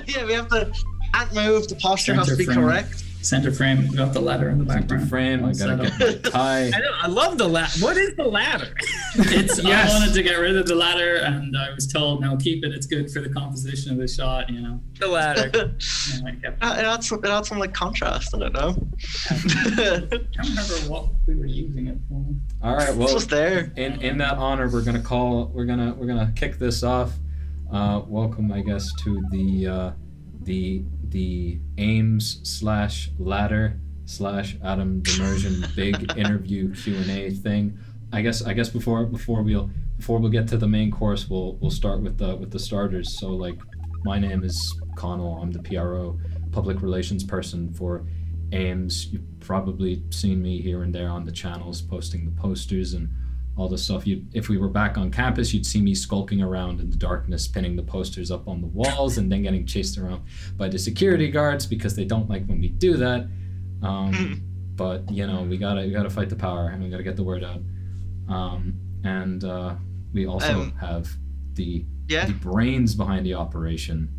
Yeah, we have to can't move. The posture has to be correct. Center frame. We got the ladder in the background. Center frame. I gotta get my tie. I love the ladder. What is the ladder? I wanted to get rid of the ladder, and I was told, "No, keep it. It's good for the composition of the shot." You know, the ladder. It adds some like contrast. I don't know. I can't remember what we were using it for. All right. Well, it's just there. In that honor, we're gonna kick this off. Welcome, I guess, to the Ames/ladder/ Adam Demirjian big interview Q&A thing. I guess before we'll get to the main course, we'll start with the starters. So like, my name is Connell. I'm the PRO, public relations person for Ames. You've probably seen me here and there on the channels posting the posters and all the stuff. If we were back on campus, you'd see me skulking around in the darkness, pinning the posters up on the walls, and then getting chased around by the security guards because they don't like when we do that. But you know, we gotta fight the power, and we gotta get the word out. And we also have the brains behind the operation,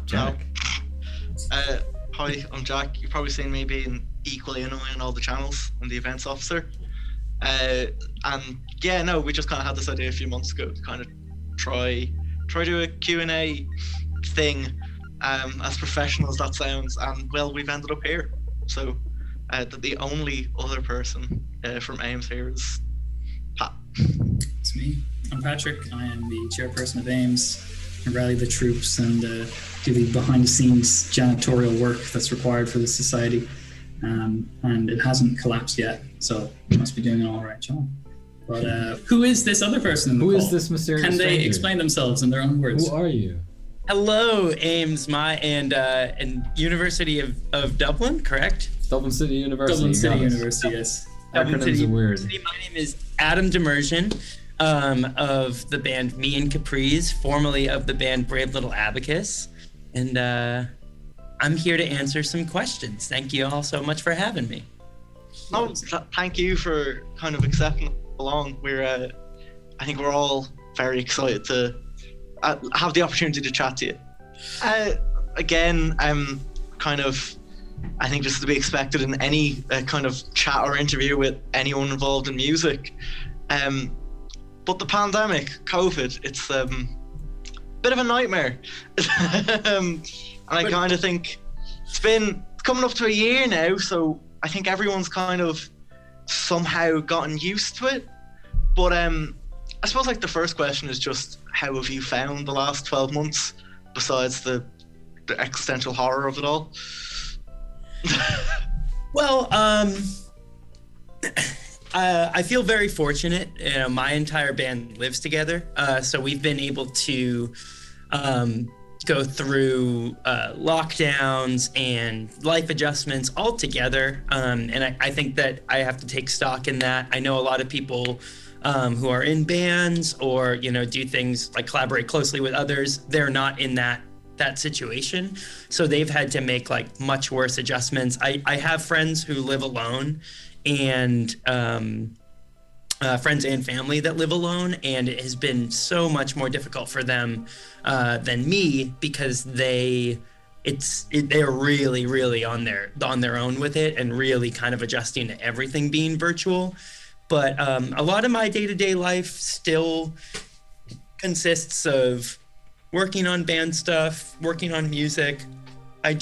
Jack. Hi, I'm Jack. You've probably seen me being equally annoying on all the channels. I'm the events officer. We just kind of had this idea a few months ago to kind of try do a Q&A thing, as professional as that sounds, and well, we've ended up here. So the only other person from Ames here is Pat. It's me. I'm Patrick. I am the chairperson of Ames. I rally the troops and do the behind-the-scenes janitorial work that's required for the society. And it hasn't collapsed yet, so you must be doing an all right job. But who is this other person in the call? Who is this mysterious Can they stranger? explain themselves in their own words? Who are you? Hello, Ames, and University of Dublin, correct? Dublin City University. Dublin City University, yes. Dublin City are weird. University. My name is Adam Demirjian, of the band Me and Capris, formerly of the band Brave Little Abacus, and I'm here to answer some questions. Thank you all so much for having me. No, thank you for kind of accepting along. I think we're all very excited to have the opportunity to chat to you. Again, I'm kind of, I think just to be expected in any kind of chat or interview with anyone involved in music. But the pandemic, COVID, it's a bit of a nightmare. And I kind of think it's coming up to a year now, so I think everyone's kind of somehow gotten used to it. But I suppose like the first question is just, how have you found the last 12 months besides the existential horror of it all? Well, I feel very fortunate. You know, my entire band lives together, so we've been able to go through lockdowns and life adjustments all together, and I think that I have to take stock in that. I know a lot of people who are in bands or do things like collaborate closely with others. They're not in that situation, so they've had to make like much worse adjustments. I have friends who live alone, and friends and family that live alone, and it has been so much more difficult for them than me, because they're really on their own with it and really kind of adjusting to everything being virtual. But a lot of my day-to-day life still consists of working on band stuff, working on music. I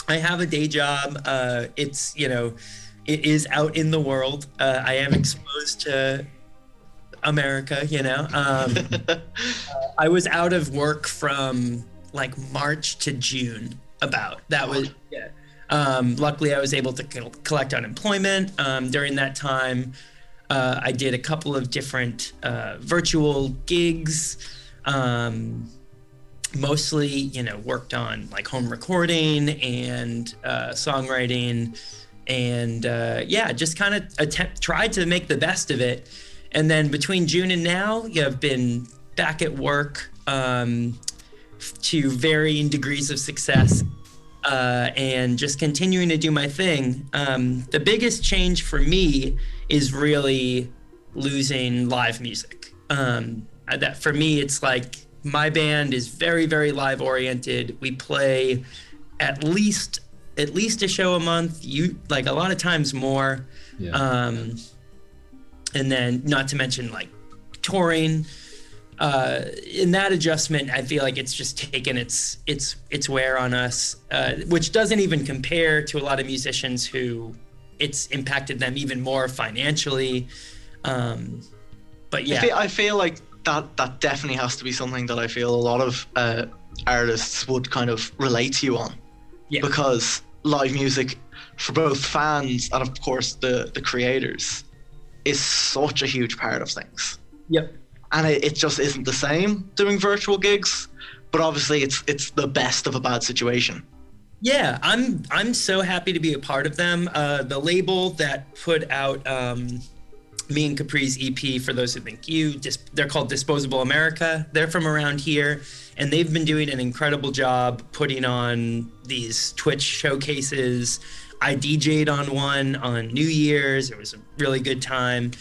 have a day job. It is out in the world. I am exposed to America, I was out of work from like March to June about. That was, yeah. Luckily, I was able to collect unemployment during that time. I did a couple of different virtual gigs, mostly, worked on like home recording and songwriting. And just kind of tried to make the best of it. And then between June and now, I've been back at work to varying degrees of success, and just continuing to do my thing. The biggest change for me is really losing live music. That for me, it's like my band is very, very live oriented. We play at least a show a month. A lot of times more. Yeah. And then not to mention like touring. In that adjustment, I feel like it's just taken its wear on us, which doesn't even compare to a lot of musicians who it's impacted them even more financially. But yeah, I feel like that definitely has to be something that I feel a lot of artists would kind of relate to you on. Yeah. Because live music for both fans and of course the creators is such a huge part of things. Yep. And it just isn't the same doing virtual gigs, but obviously it's the best of a bad situation. Yeah, I'm so happy to be a part of them. The label that put out me and Capris EP, for those who think they're called Disposable America. They're from around here, and they've been doing an incredible job putting on these Twitch showcases. I DJ'd on one on New Year's. It was a really good time.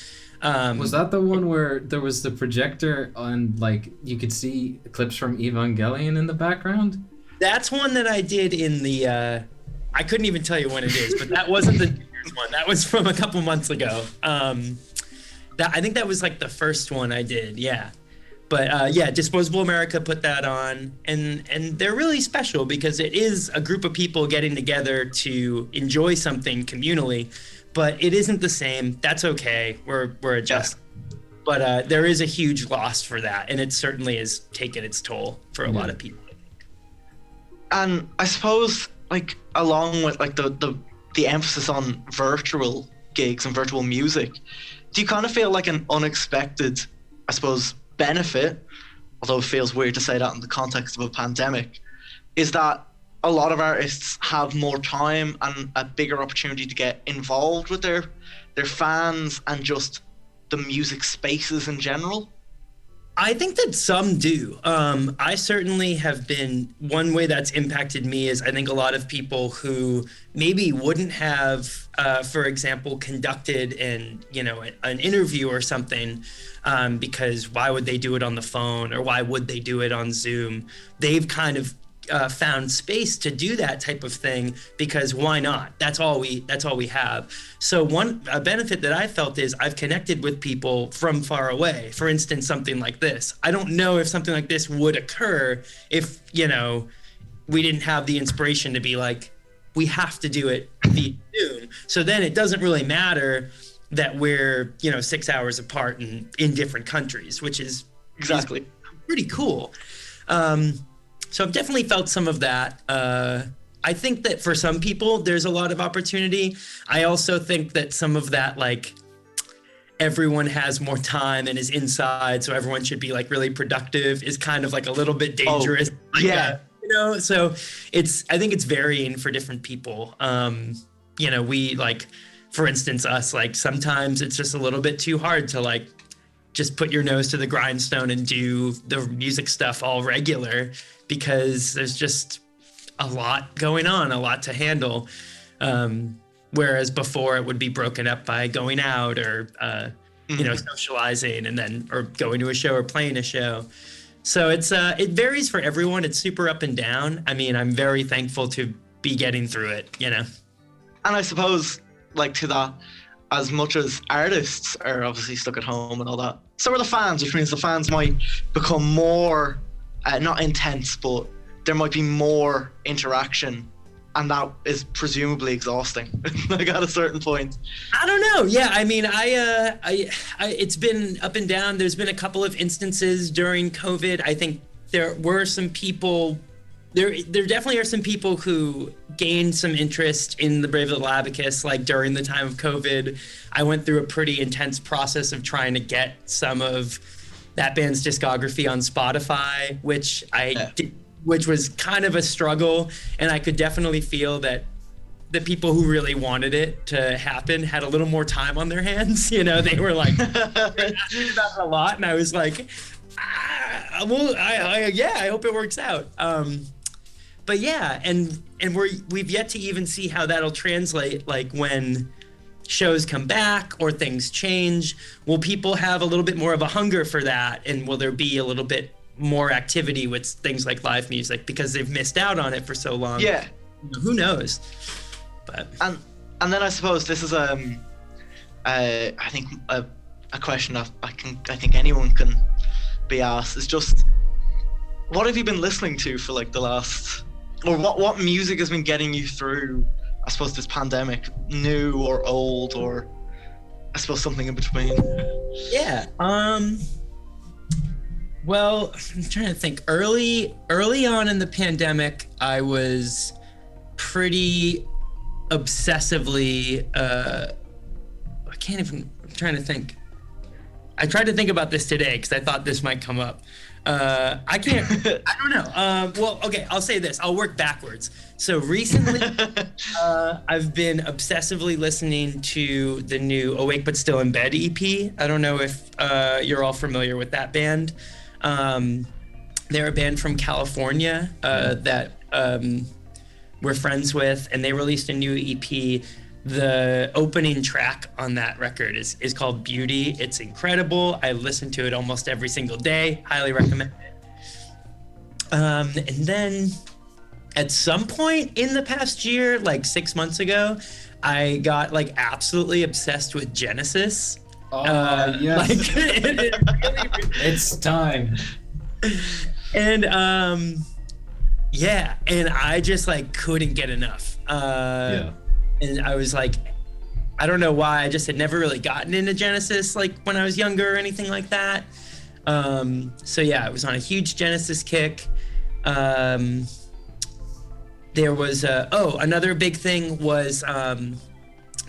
Was that the one where there was the projector on, like, you could see clips from Evangelion in the background? That's one that I did in the, I couldn't even tell you when it is, but that wasn't the New Year's one. That was from a couple months ago. I think that was like the first one I did, yeah. But yeah, Disposable America put that on, and they're really special because it is a group of people getting together to enjoy something communally. But it isn't the same. That's okay. We're adjusting. Yeah. But there is a huge loss for that, and it certainly has taken its toll for a lot of people. And I suppose, like, along with like the emphasis on virtual gigs and virtual music, do you kind of feel like an unexpected, I suppose, benefit, although it feels weird to say that in the context of a pandemic, is that a lot of artists have more time and a bigger opportunity to get involved with their fans and just the music spaces in general? I think that some do. I certainly have been, one way that's impacted me is I think a lot of people who maybe wouldn't have, for example, conducted an interview or something, because why would they do it on the phone, or why would they do it on Zoom? They've kind of found space to do that type of thing because why not? That's all we have. So a benefit that I felt is I've connected with people from far away. For instance, something like this. I don't know if something like this would occur if, we didn't have the inspiration to be like, we have to do it via Zoom. So then it doesn't really matter that we're, 6 hours apart and in different countries, which is exactly pretty cool. So I've definitely felt some of that. I think that for some people, there's a lot of opportunity. I also think that some of that, like, everyone has more time and is inside, so everyone should be like really productive, is kind of like a little bit dangerous. Oh, yeah. So I think it's varying for different people. We like, for instance, us, like sometimes it's just a little bit too hard to like just put your nose to the grindstone and do the music stuff all regular, because there's just a lot going on, a lot to handle. Whereas before it would be broken up by going out or, socializing and then, or going to a show or playing a show. So it varies for everyone. It's super up and down. I mean, I'm very thankful to be getting through it, And I suppose, like, to that, as much as artists are obviously stuck at home and all that, so are the fans, which means the fans might become more, not intense, but there might be more interaction, and that is presumably exhausting, like at a certain point. I don't know. Yeah, I mean, I it's been up and down. There's been a couple of instances during COVID. I think there were some people, there definitely are some people who gained some interest in the Brave Little Abacus, like during the time of COVID. I went through a pretty intense process of trying to get some of that band's discography on Spotify, which which was kind of a struggle. And I could definitely feel that the people who really wanted it to happen had a little more time on their hands. They were like, asking about it a lot. And I was like, I hope it works out. But yeah, and we've yet to even see how that'll translate, like when shows come back or things change. Will people have a little bit more of a hunger for that? And will there be a little bit more activity with things like live music because they've missed out on it for so long. Yeah. Who knows? But and then I suppose this is I think a question that I think anyone can be asked is just, what have you been listening to for like the last, or what music has been getting you through, I suppose, this pandemic, new or old, or I suppose something in between? Yeah. Well, I'm trying to think. Early on in the pandemic, I was pretty obsessively. I'm trying to think. I tried to think about this today because I thought this might come up. I don't know. Well, okay, I'll say this. I'll work backwards. So recently, I've been obsessively listening to the new Awake But Still in Bed EP. I don't know if you're all familiar with that band. They're a band from California that we're friends with, and they released a new EP. The opening track on that record is called Beauty. It's incredible. I listen to it almost every single day. Highly recommend it. And then at some point in the past year, like 6 months ago, I got like absolutely obsessed with Genesis. Yes. Like, it really, It's time. and yeah, and I just like couldn't get enough. Yeah. And I was like, I don't know why, I just had never really gotten into Genesis like when I was younger or anything like that. So yeah, I was on a huge Genesis kick. There was another big thing was the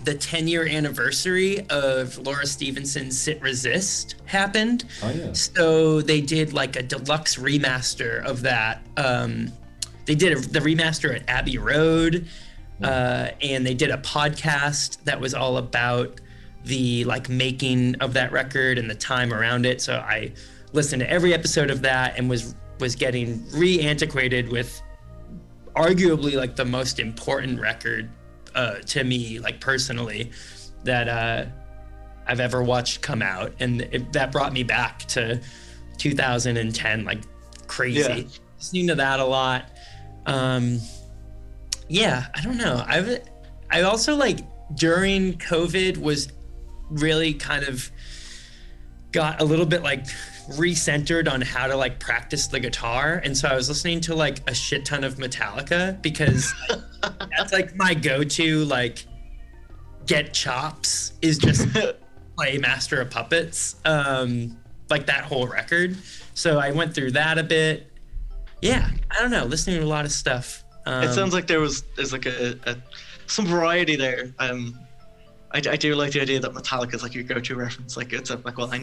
10-year anniversary of Laura Stevenson's Sit Resist happened. Oh yeah. So they did like a deluxe remaster of that. They did the remaster at Abbey Road. And they did a podcast that was all about the like making of that record and the time around it. So I listened to every episode of that and was getting re-antiquated with arguably like the most important record to me, like personally, that I've ever watched come out. And that brought me back to 2010, like crazy. Yeah. Listening to that a lot. Yeah, I don't know. I also like during COVID was really kind of got a little bit like recentered on how to like practice the guitar. And so I was listening to like a shit ton of Metallica because that's like my go-to, like get chops is just play Master of Puppets. Like that whole record. So I went through that a bit. Yeah, I don't know, listening to a lot of stuff. It sounds like there's like some variety there. I do like the idea that Metallica is like your go-to reference. Like it's like, well, I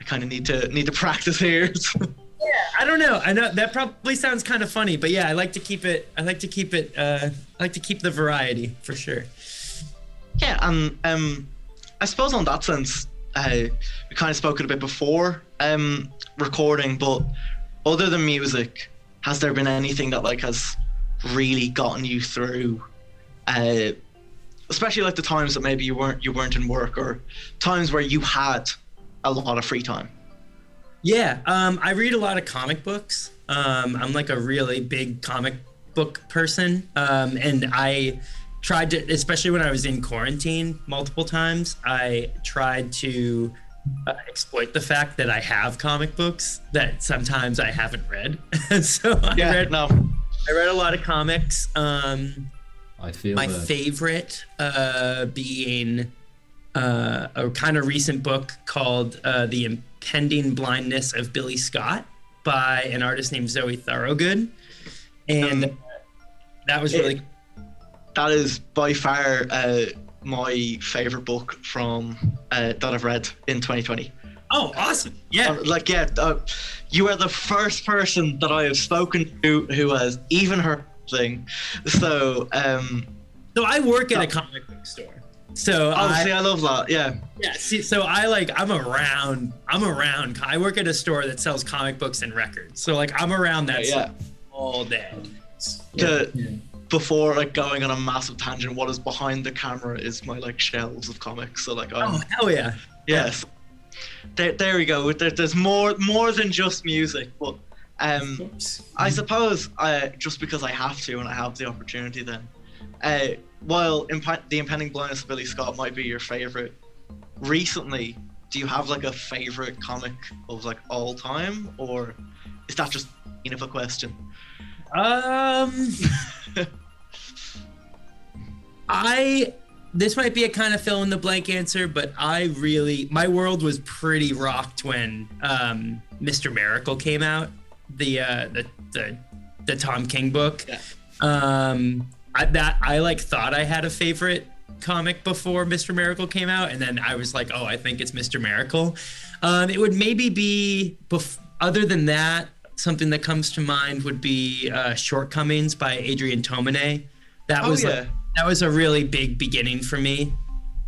kind of need to practice here. Yeah, I don't know. I know that probably sounds kind of funny, but yeah, I like to keep the variety for sure. Yeah, I suppose on that sense, we kind of spoken a bit before recording, but other than music, has there been anything that like has really gotten you through, especially like the times that maybe you weren't in work, or times where you had a lot of free time? Yeah, I read a lot of comic books. I'm like a really big comic book person, and I tried to, especially when I was in quarantine multiple times, I tried to exploit the fact that I have comic books that sometimes I haven't read. So I read a lot of comics. I feel my that. favorite being a kind of recent book called The Impending Blindness of Billy Scott by an artist named Zoe Thorogood. And that was really... That is by far my favorite book from that I've read in 2020. Oh, awesome. Yeah. You are the first person that I have spoken to who has even heard thing. So so I work at a comic book store. So I love that. Yeah. Yeah. See, so I'm around. I work at a store that sells comic books and records. So like I'm around that stuff all day. Before like going on a massive tangent, what is behind the camera is my like shelves of comics. So like oh hell yeah. Yes. there we go. There's more than just music, but I suppose just because I have to and I have the opportunity, then while the impending blindness of Billy Scott might be your favorite recently, do you have like a favorite comic of like all time, or is that just enough a question? This might be a kind of fill in the blank answer, but my world was pretty rocked when Mr. Miracle came out, the Tom King book. Yeah. I like thought I had a favorite comic before Mr. Miracle came out, and then I was like, oh, I think it's Mr. Miracle. It would maybe be other than that, something that comes to mind would be Shortcomings by Adrian Tomine. That was a really big beginning for me.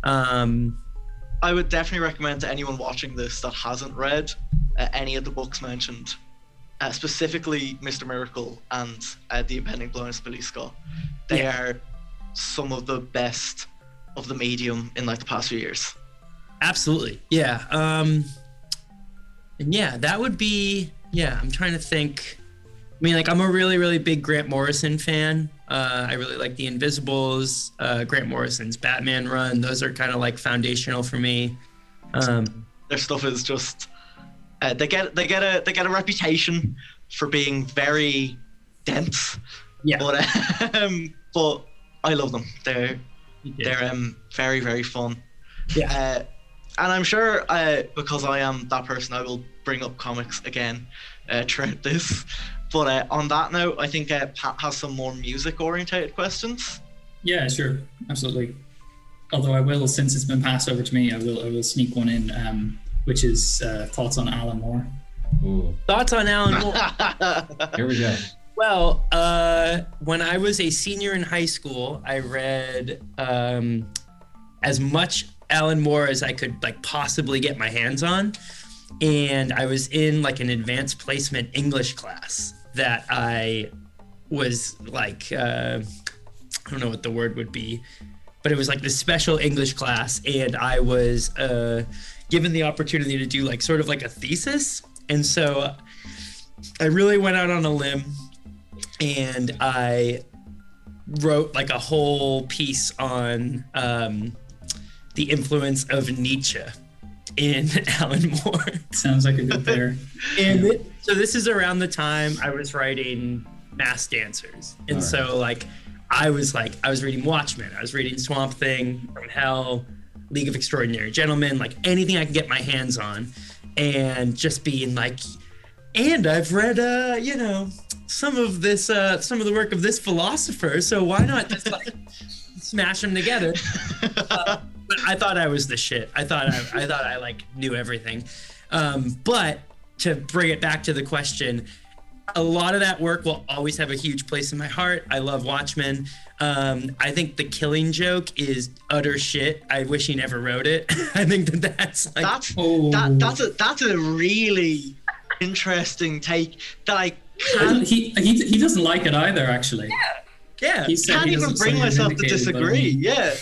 I would definitely recommend to anyone watching this that hasn't read any of the books mentioned, specifically Mr. Miracle and The Impending Blindness of Billy Scott. They are some of the best of the medium in like the past few years. Absolutely. Yeah. And yeah, that would be, I'm trying to think. I mean, like, I'm a really, really big Grant Morrison fan. I really like The Invisibles, Grant Morrison's Batman run. Those are kind of like foundational for me. Their stuff is just they get a reputation for being very dense. Yeah. But I love them. They're very, very fun. Yeah. And I'm sure because I am that person, I will bring up comics again throughout this. But on that note, I think Pat has some more music-orientated questions. Yeah, sure, absolutely. Although I will, since it's been passed over to me, I will sneak one in, which is thoughts on Alan Moore. Ooh. Thoughts on Alan Moore? Here we go. Well, when I was a senior in high school, I read as much Alan Moore as I could like possibly get my hands on. And I was in like an advanced placement English class that I was like, I don't know what the word would be, but it was like this special English class. And I was given the opportunity to do like sort of like a thesis. And so I really went out on a limb and I wrote like a whole piece on the influence of Nietzsche in Alan Moore. Sounds like a good pair. And so this is around the time I was writing Mass Dancers. And so like I was reading Watchmen, I was reading Swamp Thing, From Hell, League of Extraordinary Gentlemen, like anything I can get my hands on, and just being like, and I've read some of the work of this philosopher, so why not just like smash them together? But I thought I was the shit. I thought I like knew everything. But to bring it back to the question, a lot of that work will always have a huge place in my heart. I love Watchmen. I think The Killing Joke is utter shit. I wish he never wrote it. I think that's like that's a really interesting take that I can't. He doesn't like it either, actually. Yeah. He said can't he even bring myself to disagree. Yeah.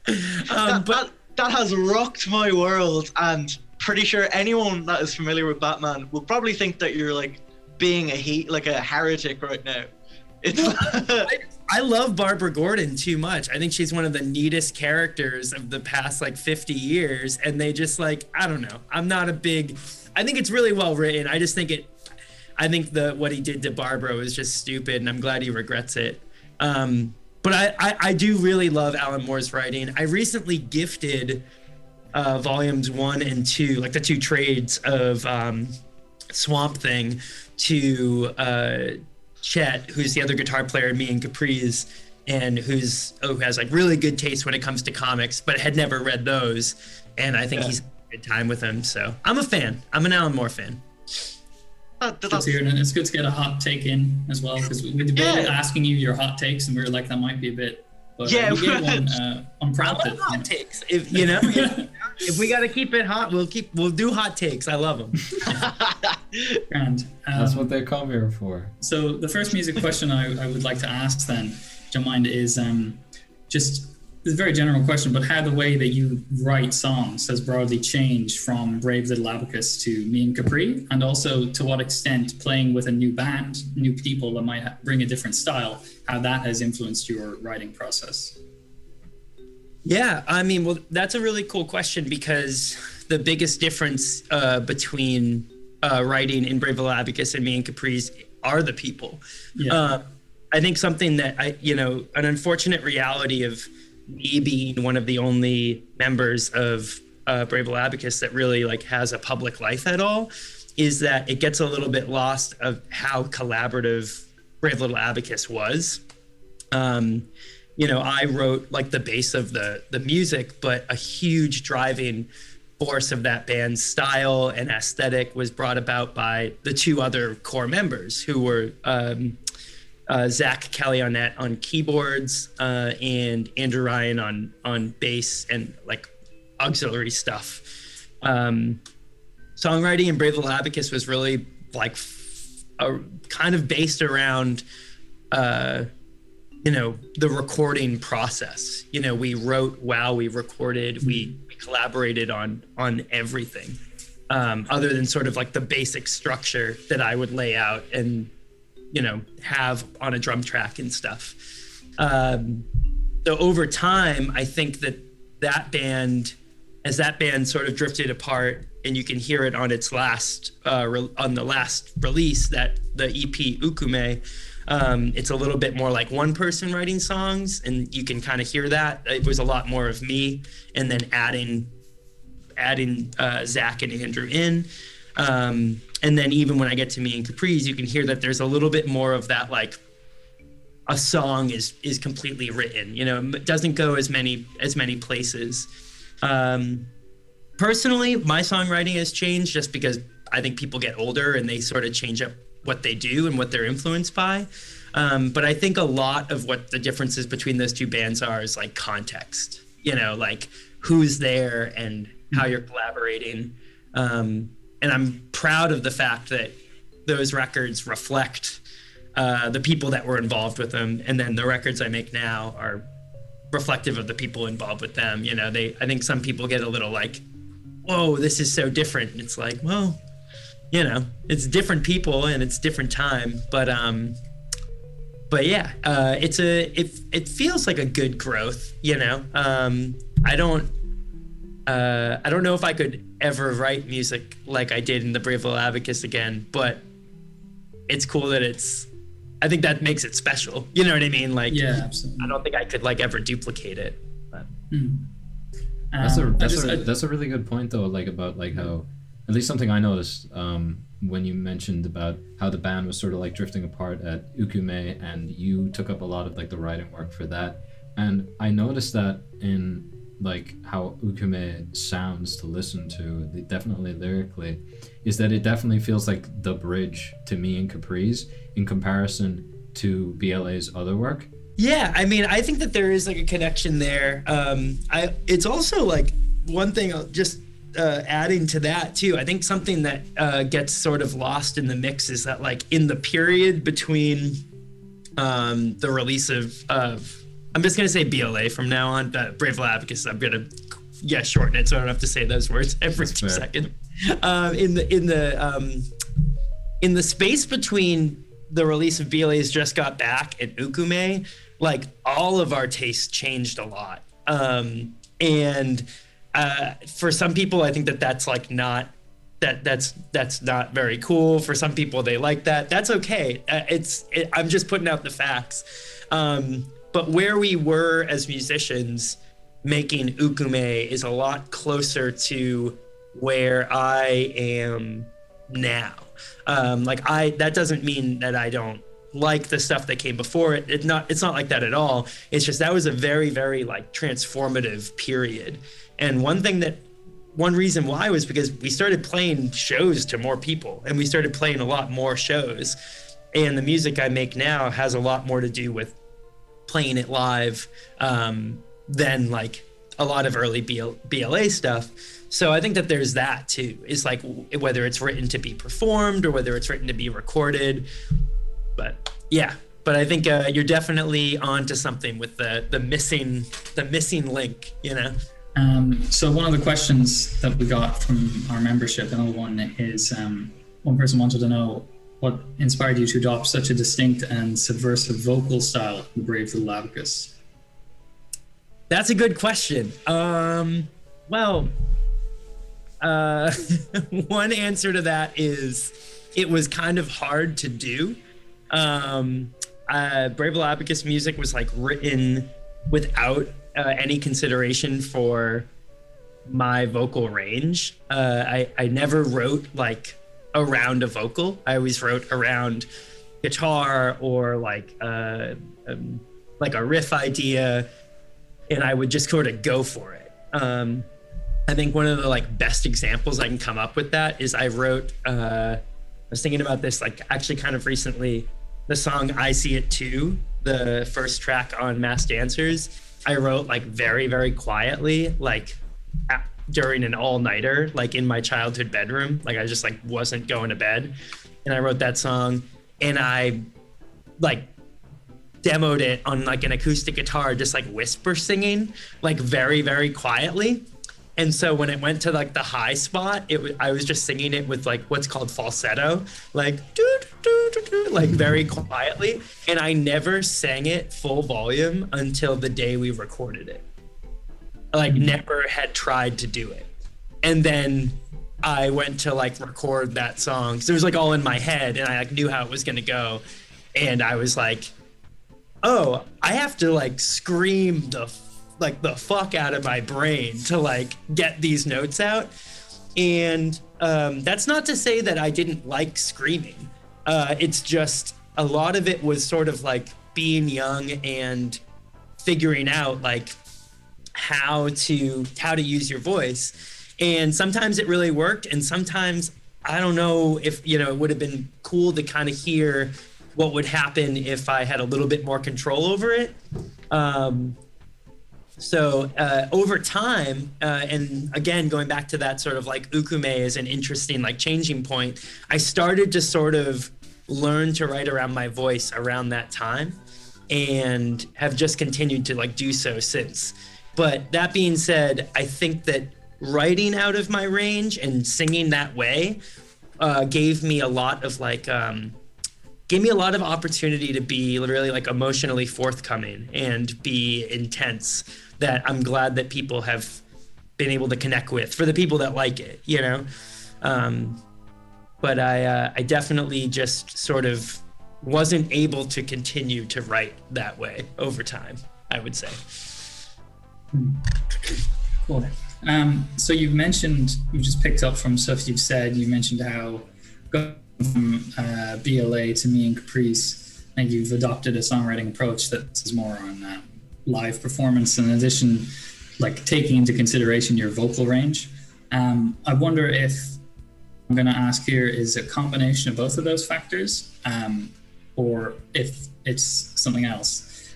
That has rocked my world, and pretty sure anyone that is familiar with Batman will probably think that you're like being a heretic right now. I love Barbara Gordon too much. I think she's one of the neatest characters of the past like 50 years, and they just like, I don't know. I think it's really well written. I think what he did to Barbara was just stupid, and I'm glad he regrets it. But I do really love Alan Moore's writing. I recently gifted volumes 1 and 2, like the 2 trades of Swamp Thing, to Chet, who's the other guitar player in me and Capris, and who has like really good taste when it comes to comics, but had never read those. And I think he's had a good time with them. So I'm a fan. I'm an Alan Moore fan. It's good to get a hot take in as well, because we debated asking you your hot takes, and we were like, that might be a bit. But we get one unprompted. I love hot takes. If if we got to keep it hot, we'll do hot takes. I love them. Grand. That's what they come here for. So the first music question I would like to ask then, if you don't mind, is just it's a very general question, but how the way that you write songs has broadly changed from Brave Little Abacus to Me and Capri, and also to what extent playing with a new band, new people that might bring a different style, how that has influenced your writing process. Yeah, I mean, well, that's a really cool question, because the biggest difference between writing in Brave Little Abacus and Me and Capris are the people. Yeah. I think something that an unfortunate reality of me being one of the only members of Brave Little Abacus that really like has a public life at all is that it gets a little bit lost of how collaborative Brave Little Abacus was. I wrote like the base of the music, but a huge driving force of that band's style and aesthetic was brought about by the two other core members, who were Zach Callionet on keyboards and Andrew Ryan on bass and like auxiliary stuff. Songwriting in Brave Little Abacus was really like kind of based around the recording process. We wrote while we recorded, we collaborated on everything, other than sort of like the basic structure that I would lay out and have on a drum track and stuff. So over time, I think that band, as that band sort of drifted apart, and you can hear it on its last on the last release, that the EP Ukume, it's a little bit more like one person writing songs, and you can kind of hear that. It was a lot more of me, and then adding Zach and Andrew in. And then even when I get to Me and Capris, you can hear that there's a little bit more of that, like a song is completely written. It doesn't go as many places. Personally, my songwriting has changed just because I think people get older and they sort of change up what they do and what they're influenced by. But I think a lot of what the differences between those two bands are is like context, like who's there and how you're collaborating. And I'm proud of the fact that those records reflect the people that were involved with them. And then the records I make now are reflective of the people involved with them. I think some people get a little like, whoa, this is so different. And it's like, well, it's different people and it's different time. But yeah, it feels like a good growth, I don't know if I could ever write music like I did in the Brave Little Abacus again, but it's cool that I think that makes it special. You know what I mean? Like, yeah, absolutely. I don't think I could like ever duplicate it. But. That's a really good point though, like about like how, at least something I noticed when you mentioned about how the band was sort of like drifting apart at Ukume, and you took up a lot of like the writing work for that. And I noticed that in like how Ukume sounds to listen to, definitely lyrically, is that it definitely feels like the bridge to Me and Capris in comparison to BLA's other work. Yeah, I mean, I think that there is like a connection there. It's also like one thing, just adding to that too, I think something that gets sort of lost in the mix is that like in the period between the release of I'm just going to say BLA from now on, Brave Little Abacus, I'm going to shorten it so I don't have to say those words every 2 seconds. In the space between the release of BLA's Just Got Back and Ukume, like all of our tastes changed a lot. And for some people, I think that's like not, that's not very cool. For some people, they like that. That's okay. I'm just putting out the facts. But where we were as musicians making Ukume is a lot closer to where I am now. That doesn't mean that I don't like the stuff that came before it. It's not like that at all. It's just that was a very, very like transformative period. And one reason why was because we started playing shows to more people, and we started playing a lot more shows. And the music I make now has a lot more to do with playing it live than like a lot of early BLA stuff. So I think that there's that too. It's like whether it's written to be performed or whether it's written to be recorded. But yeah, But I think you're definitely onto something with the missing link, you know. So one of the questions that we got from our membership, another one is, one person wanted to know what inspired you to adopt such a distinct and subversive vocal style in Brave Little Abacus. That's a good question. Well, one answer to that is it was kind of hard to do. Brave Little Abacus music was like written without any consideration for my vocal range. I never wrote like around a vocal. I always wrote around guitar or like a riff idea, and I would just sort of go for it. I think one of the like best examples I can come up with that is I wrote, I was thinking about this like actually kind of recently, the song I See It Too, the first track on Masked Dancers, I wrote like very, very quietly, like during an all-nighter, like in my childhood bedroom. Like I just like wasn't going to bed. And I wrote that song and I like demoed it on like an acoustic guitar, just like whisper singing, like very, very quietly. And so when it went to like the high spot, I was just singing it with like what's called falsetto, like doo, doo, doo, doo, like very quietly. And I never sang it full volume until the day we recorded it. Like never had tried to do it. And then I went to like record that song. So it was like all in my head and I like knew how it was gonna go. And I was like, oh, I have to like scream the fuck out of my brain to like get these notes out. And that's not to say that I didn't like screaming. It's just a lot of it was sort of like being young and figuring out like how to use your voice. And sometimes it really worked, and sometimes I don't know if, you know, it would have been cool to kind of hear what would happen if I had a little bit more control over it. So over time, and again, going back to that sort of like ukume is an interesting like changing point, I started to sort of learn to write around my voice around that time and have just continued to like do so since. But that being said, I think that writing out of my range and singing that way gave me a lot of like, gave me a lot of opportunity to be really like emotionally forthcoming and be intense, that I'm glad that people have been able to connect with, for the people that like it, you know? But I definitely just sort of wasn't able to continue to write that way over time, I would say. Cool. So you've mentioned, we just picked up from stuff you've said, you mentioned how going from BLA to me and Capris, and you've adopted a songwriting approach that is more on live performance, in addition, like taking into consideration your vocal range. I wonder if, I'm going to ask here, is a combination of both of those factors, or if it's something else.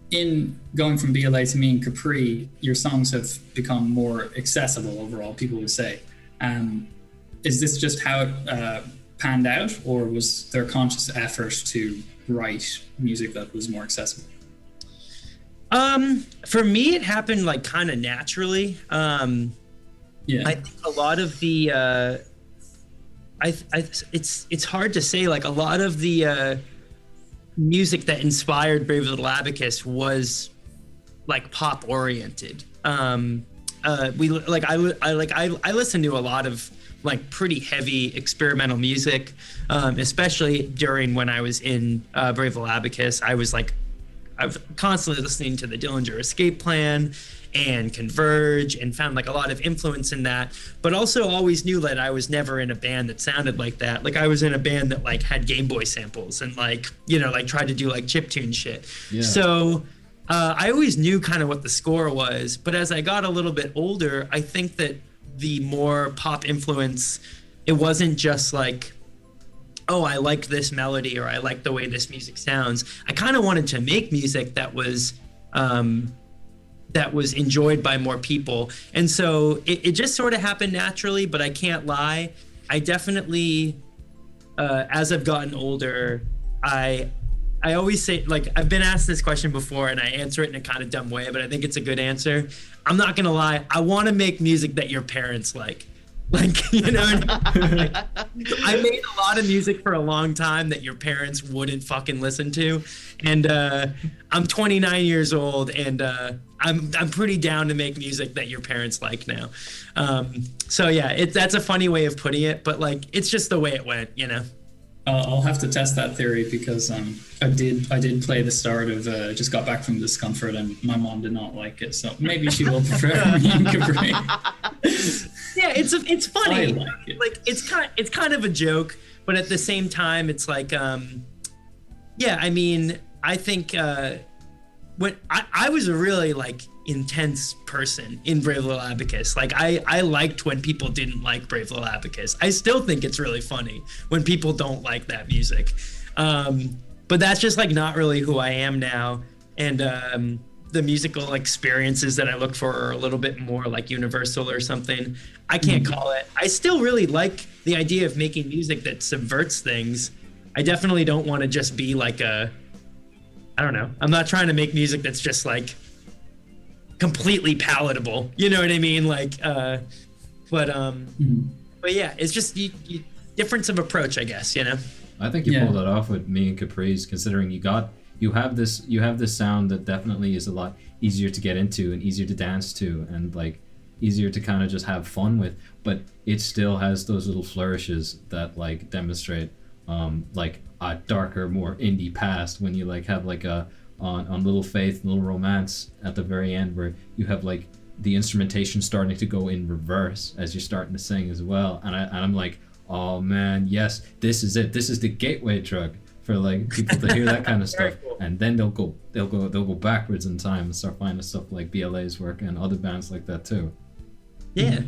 In going from BLA to me and Capri, your songs have become more accessible overall, people would say. Is this just how it panned out, or was there a conscious effort to write music that was more accessible? For me, it happened like kind of naturally. Yeah. I think a lot of the, it's hard to say, like a lot of the music that inspired Brave Little Abacus was like pop oriented. I listened to a lot of like pretty heavy experimental music, especially during when I was in Brave Little Abacus. I was constantly listening to the Dillinger Escape Plan and Converge, and found like a lot of influence in that, but also always knew that I was never in a band that sounded like that. Like I was in a band that like had Game Boy samples and like, you know, like tried to do like chiptune shit. Yeah. So I always knew kind of what the score was, but as I got a little bit older, I think that the more pop influence, it wasn't just like, oh, I like this melody or I like the way this music sounds. I kind of wanted to make music that was enjoyed by more people. And so it just sort of happened naturally, but I can't lie. I definitely, as I've gotten older, I I always say, like, I've been asked this question before and I answer it in a kind of dumb way, but I think it's a good answer. I'm not gonna lie, I want to make music that your parents like. Like, you know, like, I made a lot of music for a long time that your parents wouldn't fucking listen to, and I'm 29 years old, and I'm pretty down to make music that your parents like now. So yeah, that's a funny way of putting it, but like it's just the way it went, you know. I'll have to test that theory because I did play the start of Just Got Back from Discomfort, and my mom did not like it, so maybe she will prefer me and Capri. Yeah, it's funny. I like it. Like it's kind of a joke, but at the same time, it's like yeah. I mean, I think when I was a really like intense person in Brave Little Abacus. Like I liked when people didn't like Brave Little Abacus. I still think it's really funny when people don't like that music. But that's just like not really who I am now. And the musical experiences that I look for are a little bit more like universal or something. I can't call it. I still really like the idea of making music that subverts things. I definitely don't want to just be like I don't know. I'm not trying to make music that's just like completely palatable. You know what I mean? Like, but yeah, it's just difference of approach, I guess. You know. I think you pulled that off with me and Capris, considering you have this sound that definitely is a lot easier to get into and easier to dance to and like easier to kind of just have fun with, but it still has those little flourishes that like demonstrate like a darker, more indie past when you like have like on Little Faith and Little Romance at the very end where you have like the instrumentation starting to go in reverse as you're starting to sing as well, and I'm like, oh man, yes, this is it. This is the gateway drug for like people to hear that kind of stuff, cool. And then they'll go backwards in time and start finding stuff like BLA's work and other bands like that too. Yeah.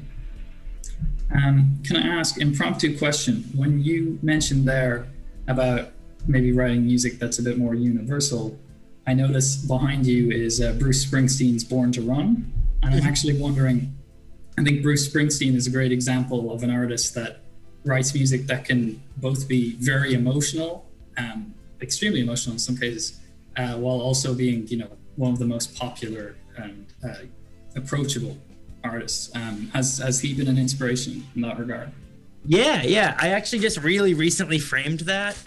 Can I ask impromptu question? When you mentioned there about maybe writing music that's a bit more universal, I noticed behind you is Bruce Springsteen's Born to Run, and I'm actually wondering, I think Bruce Springsteen is a great example of an artist that writes music that can both be very emotional, extremely emotional in some cases, while also being, you know, one of the most popular and approachable artists. Has he been an inspiration in that regard? Yeah. I actually just really recently framed that.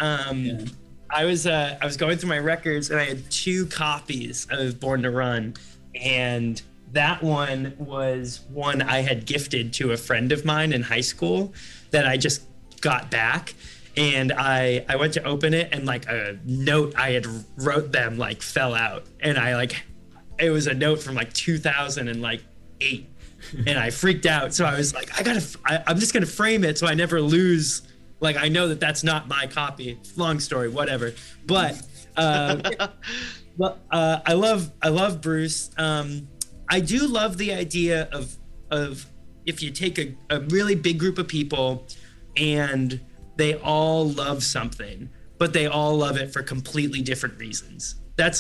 I was going through my records and I had 2 copies of Born to Run, and that one was one I had gifted to a friend of mine in high school that I just got back. And I went to open it and like a note I had wrote them like fell out, and it was a note from like 2008, and I freaked out. So I was like, I'm just gonna frame it so I never lose. Like I know that that's not my copy. Long story, whatever. But I love Bruce. I do love the idea of if you take a really big group of people and they all love something, but they all love it for completely different reasons. That's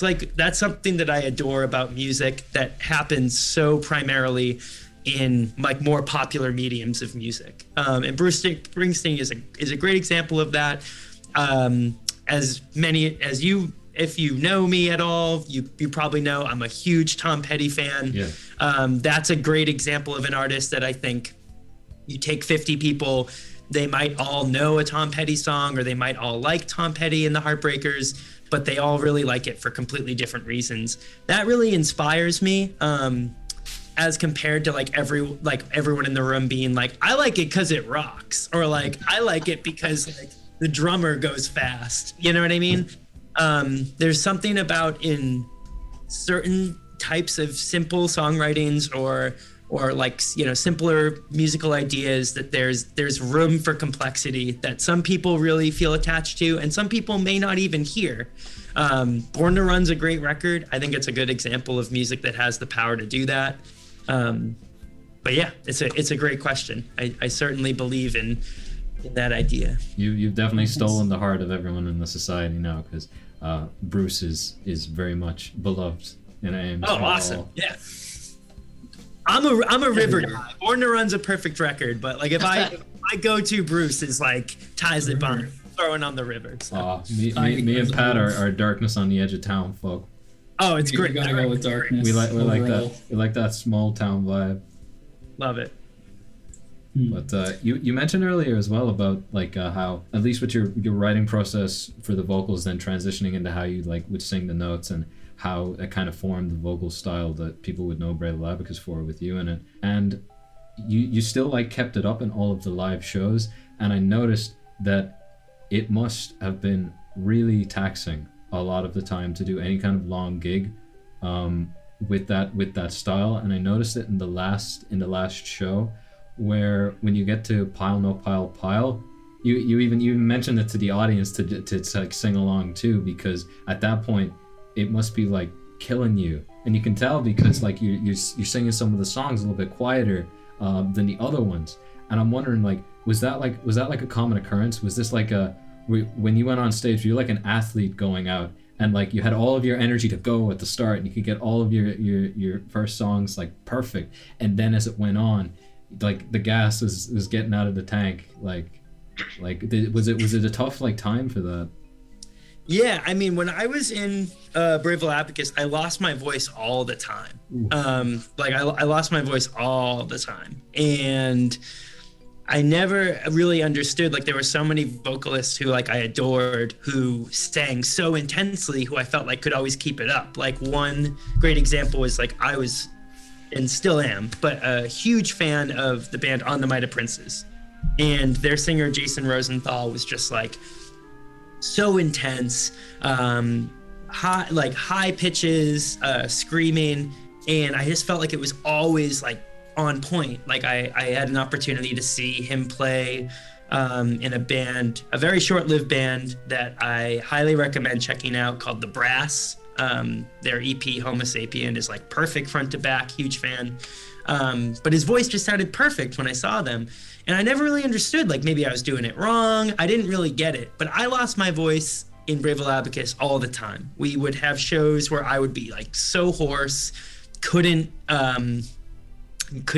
something that I adore about music that happens so primarily in like more popular mediums of music. And Bruce Springsteen is a great example of that. If you know me at all, you probably know I'm a huge Tom Petty fan. Yeah. That's a great example of an artist that I think you take 50 people, they might all know a Tom Petty song, or they might all like Tom Petty and the Heartbreakers, but they all really like it for completely different reasons. That really inspires me, as compared to like everyone in the room being like, I like it because it rocks, or like I like it because like the drummer goes fast. You know what I mean? There's something about in certain types of simple songwritings or like, you know, simpler musical ideas that there's room for complexity that some people really feel attached to and some people may not even hear. Born to Run's a great record. I think it's a good example of music that has the power to do that. But yeah, it's a great question. I certainly believe in that idea. You've definitely stolen the heart of everyone in the society now, because Bruce is very much beloved in Ames. Oh, awesome! Yeah, I'm a river guy. Born to Run's a perfect record, but like if I go to Bruce is like ties it bond. throwing on the river. So. Me and Pat are darkness on the edge of town folk. Oh, it's great. You gotta go with darkness. We like overall. that. We like that small town vibe. Love it. But you mentioned earlier as well about like how at least with your writing process for the vocals, then transitioning into how you like would sing the notes and how it kind of formed the vocal style that people would know Brave Little Abacus for with you in it. And you still like kept it up in all of the live shows, and I noticed that it must have been really taxing a lot of the time to do any kind of long gig with that style. And I noticed it in the last show, where when you get to pile no pile pile, you even mentioned it to the audience to like sing along too, because at that point it must be like killing you, and you can tell because like you're singing some of the songs a little bit quieter than the other ones. And I'm wondering, like, was that like a common occurrence? Was this like when you went on stage, were you like an athlete going out and like you had all of your energy to go at the start and you could get all of your first songs like perfect, and then as it went on, like the gas was getting out of the tank? Was it a tough like time for that? Yeah, I mean, when I was in Brave Little Abacus, I lost my voice all the time. I lost my voice all the time, and I never really understood. Like, there were so many vocalists who like I adored who sang so intensely, who I felt like could always keep it up. Like, one great example was like I was, and still am, but a huge fan of the band On the Might of Princes, and their singer Jason Rosenthal was just like so intense, high pitches, screaming, and I just felt like it was always like on point. Like I had an opportunity to see him play in a band, a very short-lived band that I highly recommend checking out, called The Brass. Their EP Homo Sapien is like perfect front to back, huge fan. But his voice just sounded perfect when I saw them. And I never really understood, like maybe I was doing it wrong. I didn't really get it, but I lost my voice in Brave Little Abacus all the time. We would have shows where I would be like so hoarse, could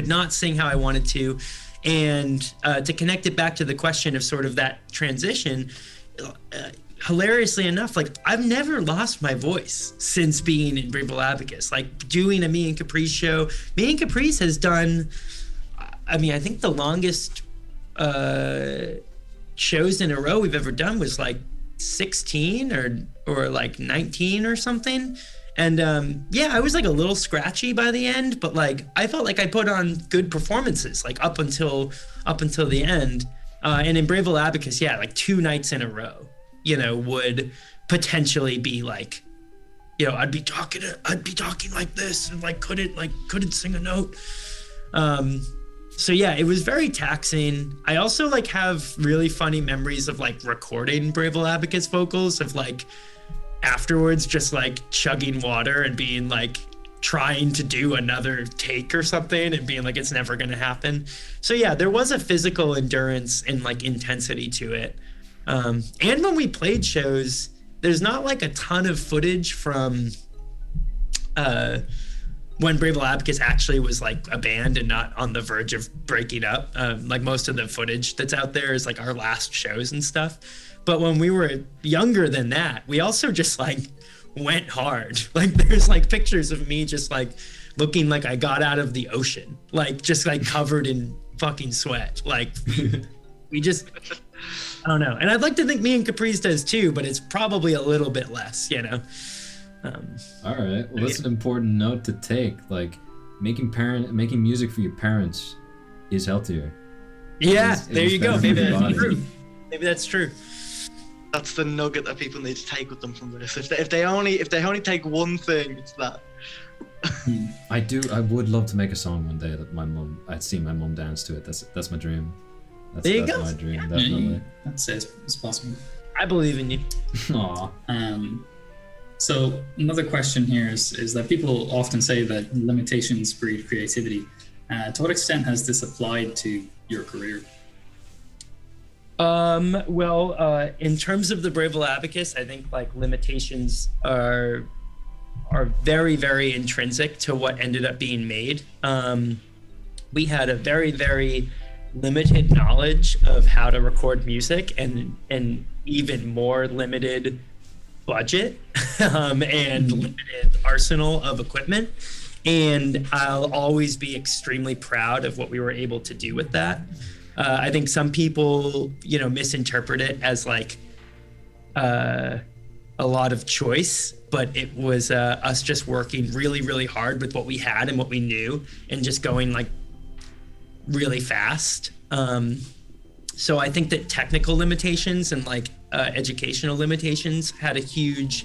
not sing how I wanted to. And to connect it back to the question of sort of that transition, hilariously enough, like I've never lost my voice since being in Brave Little Abacus. Like doing a Me and Capris show. Me and Capris has done, I mean, I think the longest shows in a row we've ever done was like 16 or like 19 or something. And I was like a little scratchy by the end, but like I felt like I put on good performances like up until the end. And in Brave Little Abacus, like 2 nights in a row, would potentially be like, I'd be talking like this and like couldn't sing a note. So it was very taxing. I also like have really funny memories of like recording Brave Little Abacus vocals, of like afterwards just like chugging water and being like trying to do another take or something and being like it's never gonna happen. So there was a physical endurance and like intensity to it. And when we played shows, there's not like a ton of footage from when Brave Little Abacus actually was like a band and not on the verge of breaking up. Like most of the footage that's out there is like our last shows and stuff. But when we were younger than that, we also just like went hard. Like there's like pictures of me just like looking like I got out of the ocean, like just like covered in fucking sweat. Like we just, I don't know. And I'd like to think Me and Capris does too, but it's probably a little bit less, All right. Well, that's an important note to take. Like making music for your parents is healthier. Yeah, there you go. Maybe that's true. Maybe that's true. That's the nugget that people need to take with them from this. If they only take one thing, it's that. I would love to make a song one day that I'd see my mom dance to it. That's my dream. That's my dream, definitely. That's it. It's possible. I believe in you. Aw. So another question here is that people often say that limitations breed creativity. To what extent has this applied to your career? In terms of the Brave Little Abacus, I think like limitations are very, very intrinsic to what ended up being made. We had a very, very limited knowledge of how to record music and even more limited budget and limited arsenal of equipment. And I'll always be extremely proud of what we were able to do with that. I think some people, misinterpret it as like a lot of choice, but it was us just working really, really hard with what we had and what we knew, and just going like really fast. So I think that technical limitations and like educational limitations had a huge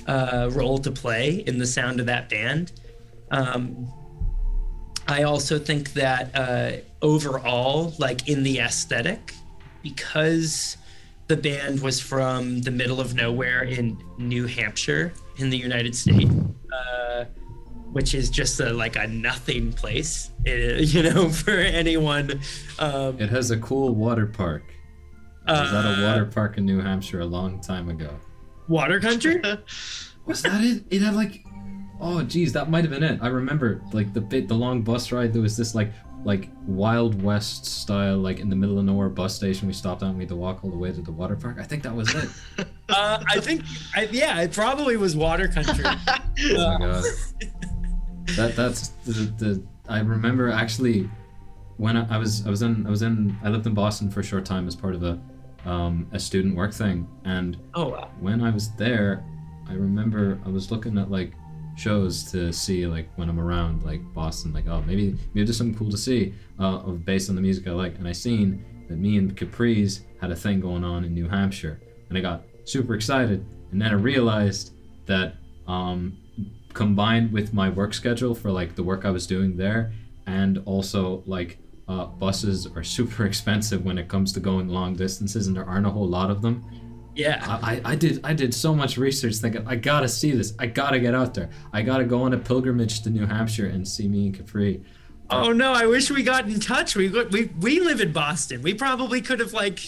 role to play in the sound of that band. I also think that overall, like in the aesthetic, because the band was from the middle of nowhere in New Hampshire in the United States, which is just like a nothing place, for anyone. It has a cool water park. I was at a water park in New Hampshire a long time ago. Water country? Was that it? It had like, oh geez, that might have been it. I remember like the long bus ride. There was this like Wild West style, like in the middle of nowhere bus station. We stopped out and we had to walk all the way to the water park. I think that was it. It probably was water country. Oh my god. That's the I remember actually when I lived in Boston for a short time as part of a student work thing, and when I was there, I remember I was looking at like shows to see like when I'm around like Boston, like maybe there's something cool to see based on the music I like, and I seen that me and Capris had a thing going on in New Hampshire, and I got super excited, and then I realized that combined with my work schedule for like the work I was doing there, and also like buses are super expensive when it comes to going long distances, and there aren't a whole lot of them. Yeah. I did so much research thinking I gotta see this. I gotta get out there. I gotta go on a pilgrimage to New Hampshire and see me and Capri. Oh no! I wish we got in touch. We live in Boston. We probably could have like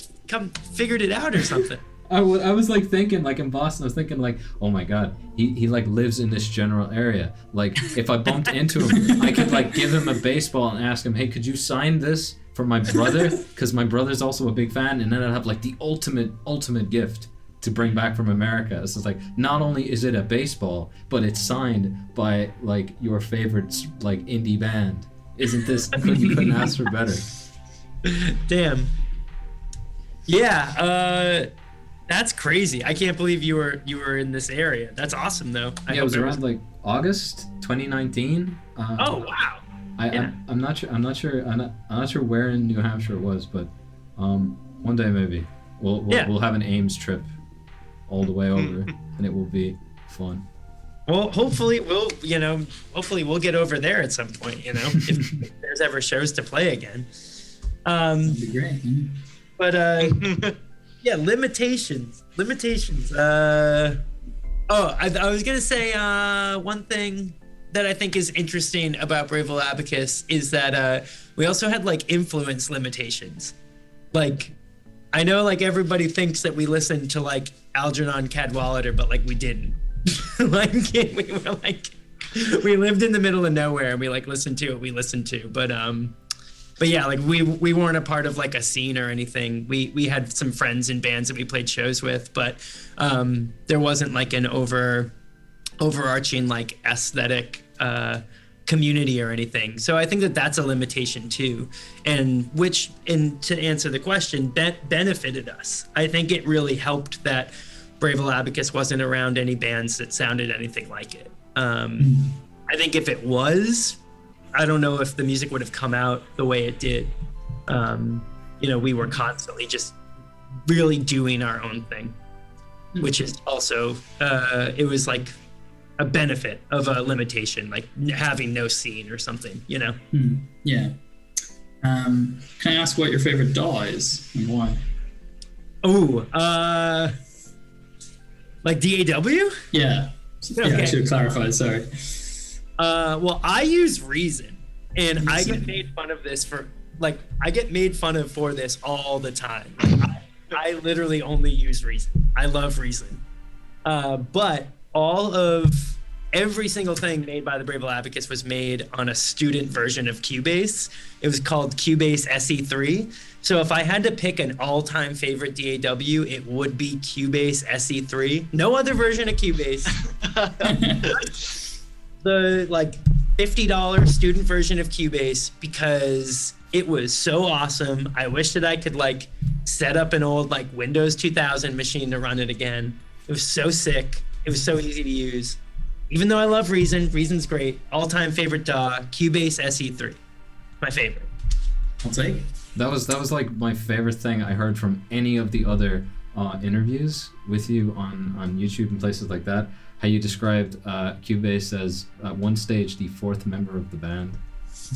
figured it out or something. I was like thinking like in Boston. I was thinking like, oh my god, he like lives in this general area. Like if I bumped into him, I could like give him a baseball and ask him, hey, could you sign this for my brother? Because my brother's also a big fan, and then I'd have like the ultimate gift to bring back from America. So it's like, not only is it a baseball, but it's signed by like your favorite like indie band. Isn't this? You couldn't ask for better. Damn. Yeah. That's crazy. I can't believe you were in this area. That's awesome though. It was around like August 2019. Oh wow. I'm not sure where in New Hampshire it was, but one day maybe we'll have an Ames trip all the way over, and it will be fun. Well, hopefully we'll get over there at some point. If there's ever shows to play again. That'd be great. But yeah, limitations. I was gonna say one thing that I think is interesting about Brave Little Abacus is that we also had like influence limitations. Like, I know like everybody thinks that we listened to like Algernon Cadwallader, but like we didn't. Like we were like, we lived in the middle of nowhere and we like listened to what we listened to. But yeah, like we weren't a part of like a scene or anything. We had some friends in bands that we played shows with, but there wasn't like an overarching like aesthetic community or anything. So I think that that's a limitation too, and to answer the question, benefited us. I think it really helped that Brave Little Abacus wasn't around any bands that sounded anything like it. I think if it was, I don't know if the music would have come out the way it did. We were constantly just really doing our own thing, which is also, it was like a benefit of a limitation, like having no scene or something, Yeah. Can I ask what your favorite DAW is and why? Oh, like DAW? Yeah. Okay. Yeah, I should have clarified, sorry. Well, I use Reason, and I get made fun of this for this all the time. I literally only use Reason. I love Reason. But all of every single thing made by the Brave Little Abacus was made on a student version of Cubase. It was called Cubase SE3. So if I had to pick an all-time favorite DAW, it would be Cubase SE3. No other version of Cubase. The like $50 student version of Cubase, because it was so awesome. I wish that I could like set up an old like Windows 2000 machine to run it again. It was so sick. It was so easy to use. Even though I love Reason, Reason's great. All-time favorite DAW, Cubase SE3. My favorite. I'll take. That was like my favorite thing I heard from any of the other interviews with you on YouTube and places like that. How you described Cubase as at one stage the fourth member of the band.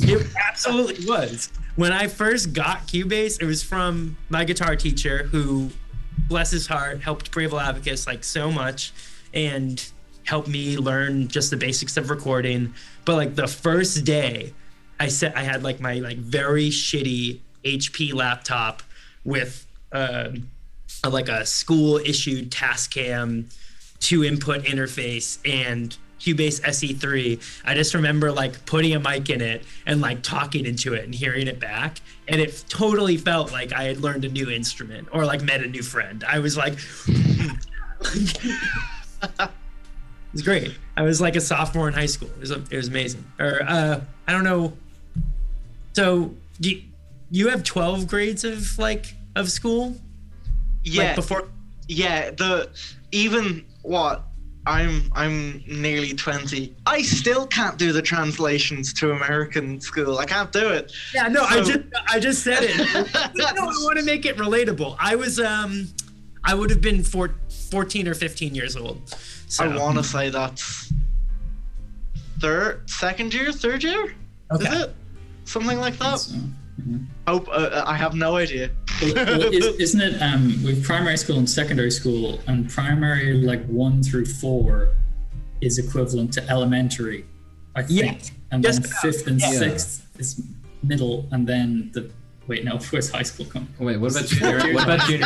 It absolutely was. When I first got Cubase, it was from my guitar teacher who, bless his heart, helped Brave Little Abacus like so much and helped me learn just the basics of recording. But like the first day, I had like my like very shitty HP laptop with like a school issued Tascam 2-input interface and Cubase SE3. I just remember like putting a mic in it and like talking into it and hearing it back, and it totally felt like I had learned a new instrument or like met a new friend. I was like it was great. I was like a sophomore in high school. It was amazing. Or I don't know. So you have 12 grades of like of school? Yeah. Like before. Yeah. I'm nearly 20. I still can't do the translations to American school. I can't do it. Yeah, no, so... I just said it. No, I want to make it relatable. I was I would have been 14 or 15 years old. So. I want to say that's third year? Okay. Is it? Something like that? So, mm-hmm. I have no idea. Isn't it with primary school and secondary school, and primary like 1 through 4 is equivalent to elementary, I think. Yeah. And Just then about. 5th and Yeah. 6th is middle, and then where's high school come? Wait, what about junior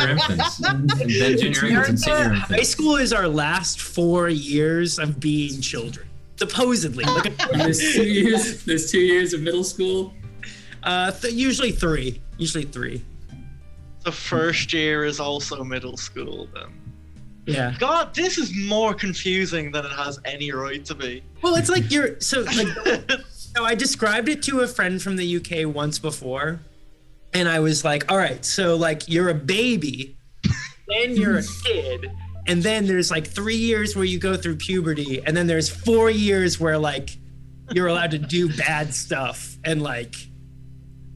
infants? And then junior infants and senior High infants. school is our last 4 years of being children, supposedly. And there's 2 years. There's 2 years of middle school. Usually three. The first year is also middle school then. Yeah. God, this is more confusing than it has any right to be. Well, it's like so I described it to a friend from the UK once before, and I was like, all right, so like you're a baby, then you're a kid, and then there's like 3 years where you go through puberty, and then there's 4 years where like you're allowed to do bad stuff, and like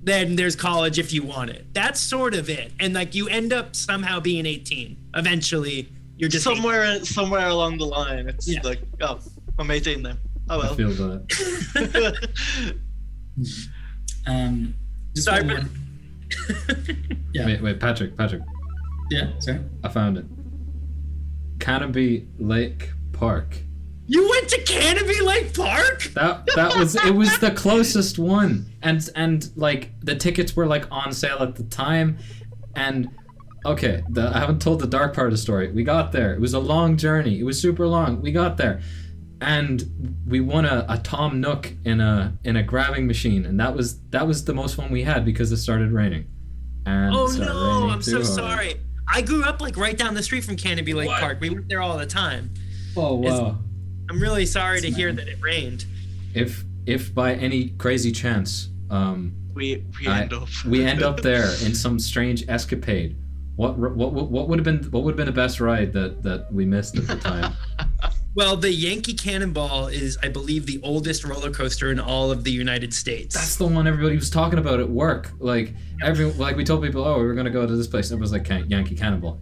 then there's college if you want it. That's sort of it. And like you end up somehow being 18. Eventually you're just somewhere along the line. It's like, oh, I'm 18 now. Oh well. I feel that. Just Sorry, one more. Yeah. Wait, Patrick. Yeah. Sorry. I found it. Canopy Lake Park. You went to Canopy Lake Park? It was the closest one, and like the tickets were like on sale at the time, and okay, I haven't told the dark part of the story. We got there. It was a long journey. It was super long. We got there, and we won a Tom Nook in a grabbing machine, and that was the most fun we had because it started raining. And Oh it started no, raining I'm so too hard. sorry. I grew up like right down the street from Canopy Lake Park. We went there all the time. Oh wow. I'm really sorry to hear that it rained. If by any crazy chance we end up there in some strange escapade, what would have been the best ride that we missed at the time? Well, the Yankee Cannonball is, I believe, the oldest roller coaster in all of the United States. That's the one everybody was talking about at work. Like we told people, oh, we were gonna go to this place, and it was like Yankee Cannonball.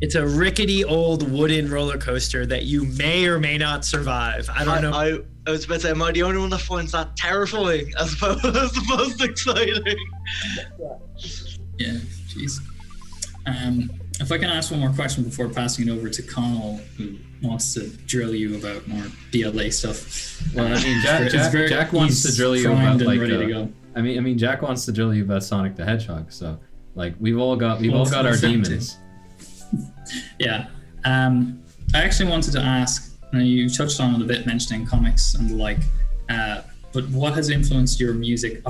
It's a rickety old wooden roller coaster that you may or may not survive. I don't know. I was about to say, am I the only one that finds that terrifying as opposed to exciting? Yeah. Jeez. If I can ask one more question before passing it over to Connell, who wants to drill you about more BLA stuff. Well, I mean, Jack wants to drill you about like. I mean, Jack wants to drill you about Sonic the Hedgehog. So, like, we've all got our demons. Yeah. I actually wanted to ask Now, you touched on it a bit, mentioning comics and the like, but what has influenced your music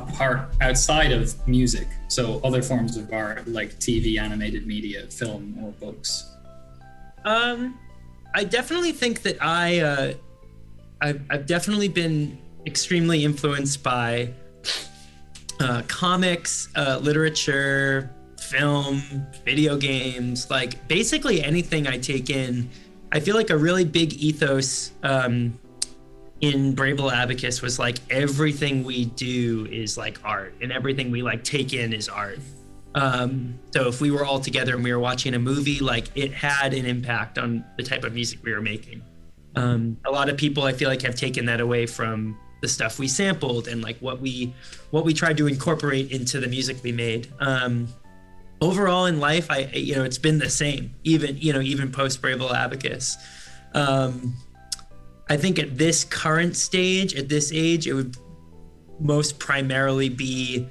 outside of music? So other forms of art like TV, animated media, film, or books. I definitely think that I've definitely been extremely influenced by comics, literature, film, video games, like basically anything I take in. I feel like a really big ethos in Brave Little Abacus was like everything we do is like art, and everything we like take in is art. So if we were all together and we were watching a movie, like it had an impact on the type of music we were making. A lot of people I feel like have taken that away from the stuff we sampled and like what we tried to incorporate into the music we made. Overall in life, it's been the same, even post Brave Little Abacus. I think at this current stage, at this age, it would most primarily be,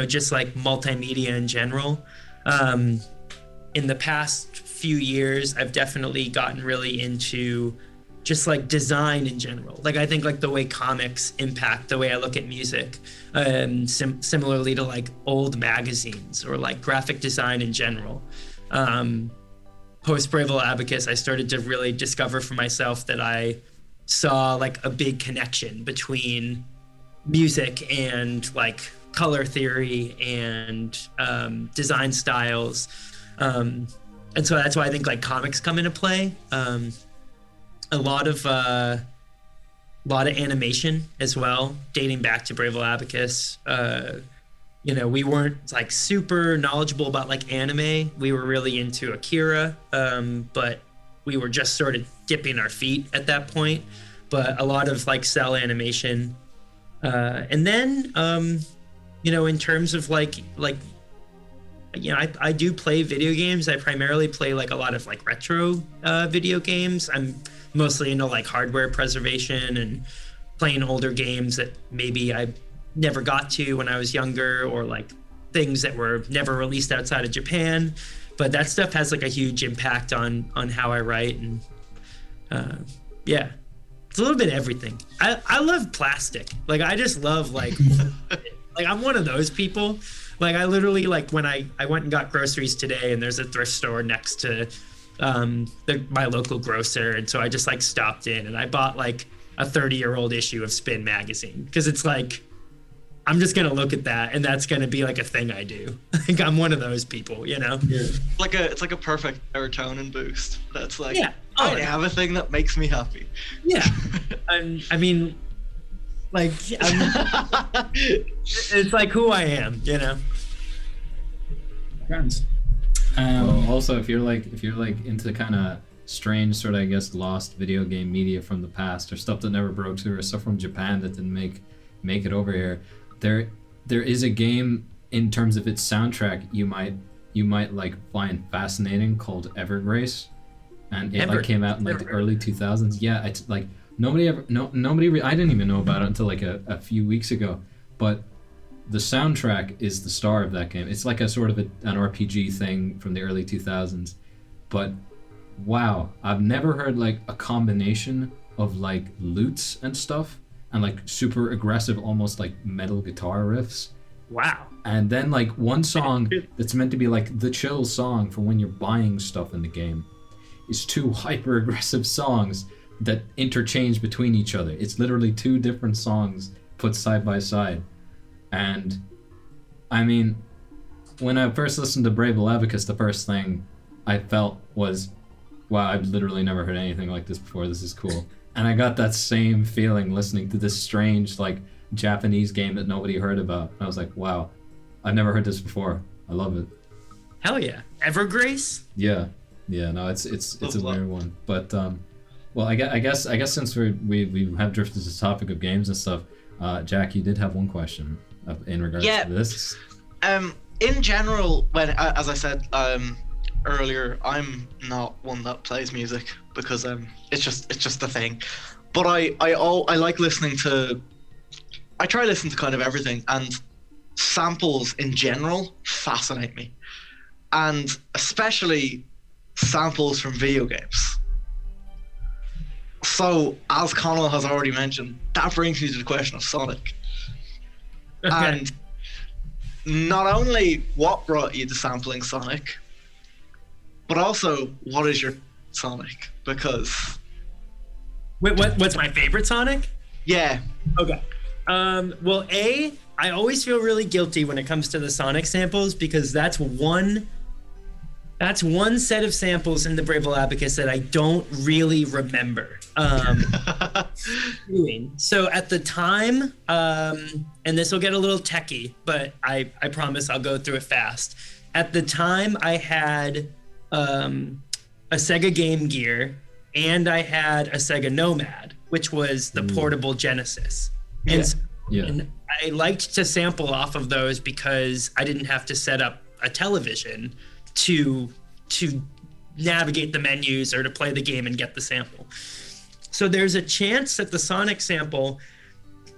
just like multimedia in general. In the past few years, I've definitely gotten really into just like design in general. Like I think like the way comics impact the way I look at music, similarly to like old magazines or like graphic design in general. Post Brave Little Abacus, I started to really discover for myself that I saw like a big connection between music and like color theory and design styles. And so that's why I think like comics come into play. A lot of animation as well, dating back to Brave Little Abacus. We weren't like super knowledgeable about like anime. We were really into Akira, but we were just sort of dipping our feet at that point. But a lot of like cell animation, and then in terms of I do play video games. I primarily play like a lot of like retro video games. I'm mostly into like hardware preservation and playing older games that maybe I never got to when I was younger, or like things that were never released outside of Japan. But that stuff has like a huge impact on how I write, and it's a little bit of everything. I love plastic. Like I just love like like I'm one of those people. Like I literally like when I went and got groceries today, and there's a thrift store next to my local grocer, and so I just like stopped in and I bought like a 30-year-old issue of Spin magazine, because it's like I'm just gonna look at that and that's gonna be like a thing I do. Like I'm one of those people, Yeah. It's like a perfect serotonin boost. That's like I yeah. have a thing that makes me happy. Yeah. I mean, like it's like who I am, Grand. Well, also, if you're like into kind of strange sort of, I guess, lost video game media from the past, or stuff that never broke through, or stuff from Japan that didn't make it over here, there is a game in terms of its soundtrack you might like find fascinating, called Evergrace, and it like came out in like the early 2000s. Yeah, it's like nobody I didn't even know about it until like a few weeks ago, but the soundtrack is the star of that game. It's like a sort of an RPG thing from the early 2000s, but wow, I've never heard like a combination of like lutes and stuff and like super aggressive, almost like metal guitar riffs. Wow. And then like one song that's meant to be like the chill song for when you're buying stuff in the game is two hyper aggressive songs that interchange between each other. It's literally two different songs put side by side. And I mean, when I first listened to Brave Little Abacus, the first thing I felt was, wow, I've literally never heard anything like this before. This is cool. And I got that same feeling listening to this strange, like, Japanese game that nobody heard about. I was like, wow, I've never heard this before. I love it. Hell yeah. Evergrace? Yeah. No, it's a weird one. But well, I guess since we have drifted to the topic of games and stuff, Jack, you did have one question in regards to this. In general, when as I said earlier, I'm not one that plays music because it's just a thing. But I like listening to. I try listening to kind of everything, and samples in general fascinate me, and especially samples from video games. So, as Connell has already mentioned, that brings me to the question of Sonic. Okay. And not only what brought you to sampling Sonic, but also what is your Sonic? Because Wait, what's my favorite Sonic? yeah, Okay. Well, I always feel really guilty when it comes to the Sonic samples because that's one set of samples in the Brave Little Abacus that I don't really remember doing. So at the time, and this will get a little techie, but I promise I'll go through it fast. At the time, I had a Sega Game Gear and I had a Sega Nomad, which was the portable Genesis. And I liked to sample off of those because I didn't have to set up a television to navigate the menus or to play the game and get the sample. So there's a chance that the Sonic sample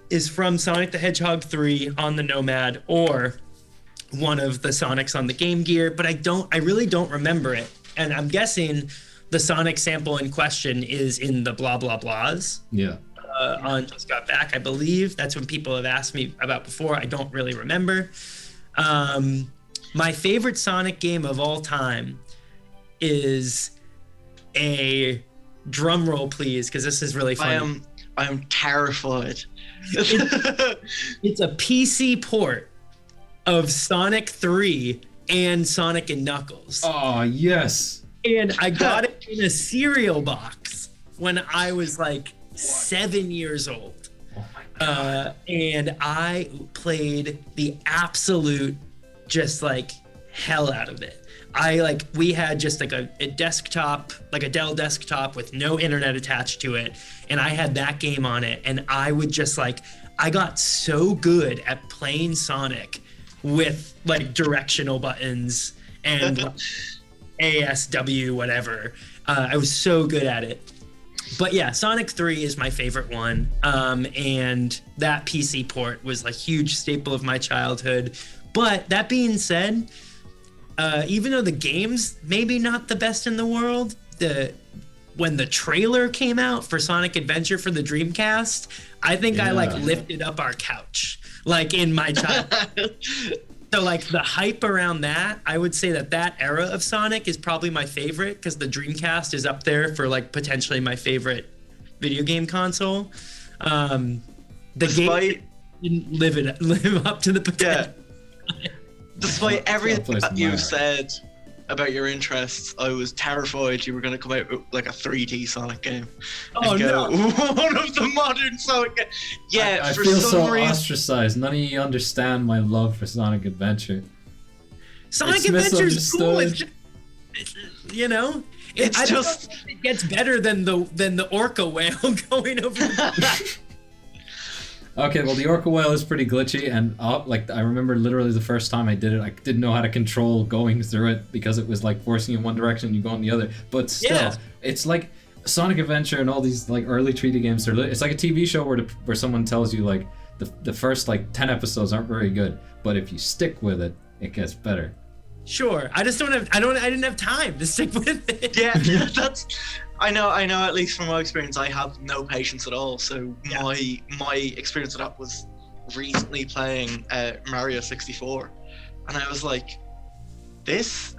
is from Sonic the Hedgehog 3 on the Nomad or one of the Sonics on the Game Gear, but I really don't remember it. And I'm guessing the Sonic sample in question is in the blah blah blahs. Yeah. On Just Got Back, I believe. That's when people have asked me about before. I don't really remember. My favorite Sonic game of all time is a drum roll, please, because this is really funny. I am terrified. It's a PC port of Sonic 3 and Sonic and Knuckles. Oh, yes. And I got it in a cereal box when I was like 7 years old. Oh my God. And I played the absolute just like hell out of it. We had just like a desktop, like a Dell desktop with no internet attached to it. And I had that game on it. And I would just I got so good at playing Sonic with like directional buttons and ASW, whatever. I was so good at it. But yeah, Sonic 3 is my favorite one. And that PC port was a huge staple of my childhood. But that being said, even though the game's maybe not the best in the world, when the trailer came out for Sonic Adventure for the Dreamcast, I think I lifted up our couch in my childhood. So the hype around that, I would say that era of Sonic is probably my favorite because the Dreamcast is up there for potentially my favorite video game console. The game didn't live up to the potential. Yeah. Despite everything that you've said about your interests, I was terrified you were going to come out with a 3D Sonic game. Oh no! One of the modern Sonic games. Yeah, I for feel some so reason. ostracized. None of you understand my love for Sonic Adventure. Sonic It's Adventure's cool. misunderstood. I don't know if it gets better than the orca whale going over the Okay, well, the Orca Whale is pretty glitchy, and I remember literally the first time I did it, I didn't know how to control going through it because it was forcing you in one direction and you go in the other. But still, it's like Sonic Adventure and all these early 3D games. It's like a TV show where someone tells you the first 10 episodes aren't very good, but if you stick with it, it gets better. Sure, I didn't have time to stick with it. Yeah, I know. At least from my experience, I have no patience at all. So my experience of that was recently playing Mario 64, and I was like, "This,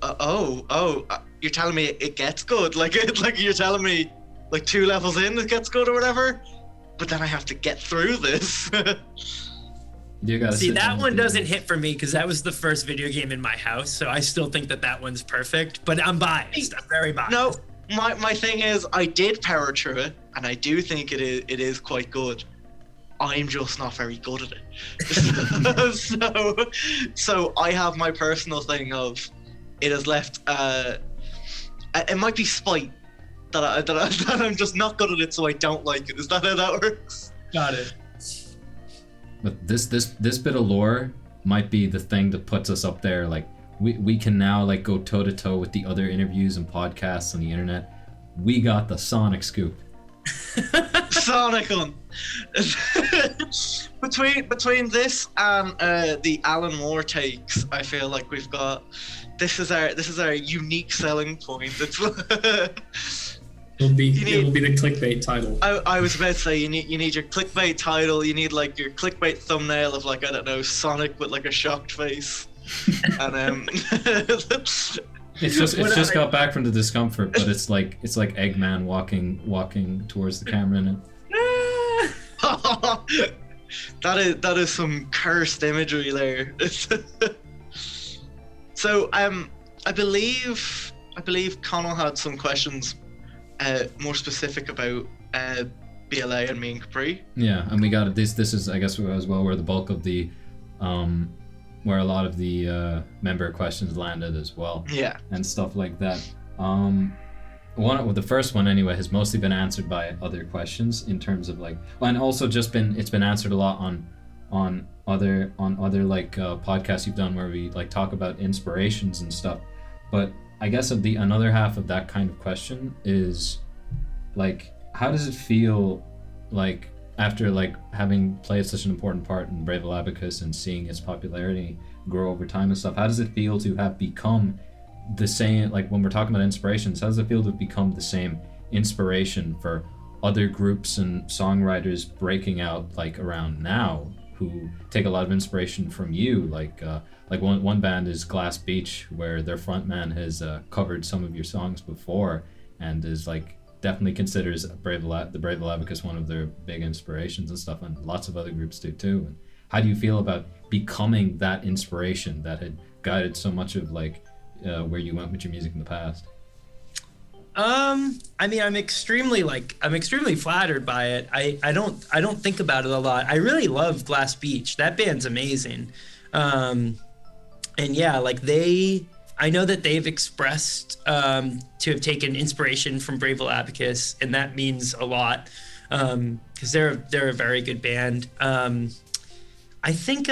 you're telling me it gets good? You're telling me 2 levels in it gets good or whatever? But then I have to get through this." You gotta See, that one doesn't hit for me because that was the first video game in my house, so I still think that one's perfect. But I'm biased. I'm very biased. No. My thing is, I did power through it, and I do think it is quite good. I'm just not very good at it. so I have my personal thing of it has left. It might be spite that I'm just not good at it, so I don't like it. Is that how that works? Got it. But this bit of lore might be the thing that puts us up there. We can now go toe to toe with the other interviews and podcasts on the internet. We got the Sonic scoop. Sonic on. between this and the Alan Moore takes, I feel like we've got this is our unique selling point. It's It will be the clickbait title. I was about to say you need your clickbait title. You need like your clickbait thumbnail of like, I don't know, Sonic with like a shocked face, and It's just got back from the discomfort, but it's like Eggman walking towards the camera in it. That is some cursed imagery there. So I believe Connell had some questions more specific about BLA and me and Capri. Yeah, and we got this is I guess as well where the bulk of the where a lot of the member questions landed as well. Yeah. And stuff like that. The first one anyway has mostly been answered by other questions in terms of like, and also it's been answered a lot on other like podcasts you've done where we like talk about inspirations and stuff. But I guess another half of that kind of question is like, how does it feel like after like having played such an important part in Brave Little Abacus and seeing its popularity grow over time and stuff, how does it feel to have become the same, like when we're talking about inspirations, how does it feel to become the same inspiration for other groups and songwriters breaking out like around now who take a lot of inspiration from you, like one band is Glass Beach, where their frontman has covered some of your songs before and is like definitely considers the Brave Little Abacus one of their big inspirations and stuff, and lots of other groups do too. And how do you feel about becoming that inspiration that had guided so much of like where you went with your music in the past? I mean, I'm extremely flattered by it. I don't think about it a lot. I really love Glass Beach. That band's amazing. And yeah, like I know that they've expressed to have taken inspiration from Brave Little Abacus, and that means a lot because they're a very good band. I think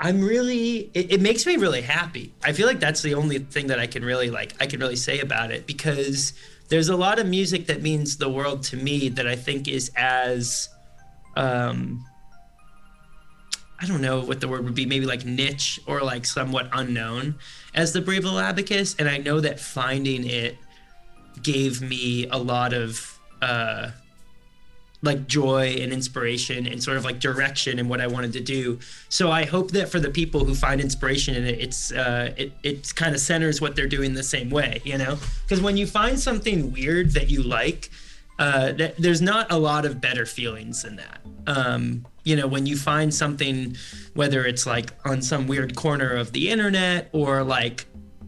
it makes me really happy. I feel like that's the only thing that I can really say about it, because there's a lot of music that means the world to me that I think is as I don't know what the word would be, maybe like niche or like somewhat unknown as the Brave Little Abacus. And I know that finding it gave me a lot of like joy and inspiration and sort of like direction in what I wanted to do. So I hope that for the people who find inspiration in it, it kind of centers what they're doing the same way, you know? Because when you find something weird that you like, there's not a lot of better feelings than that. You know, when you find something, whether it's like on some weird corner of the internet or like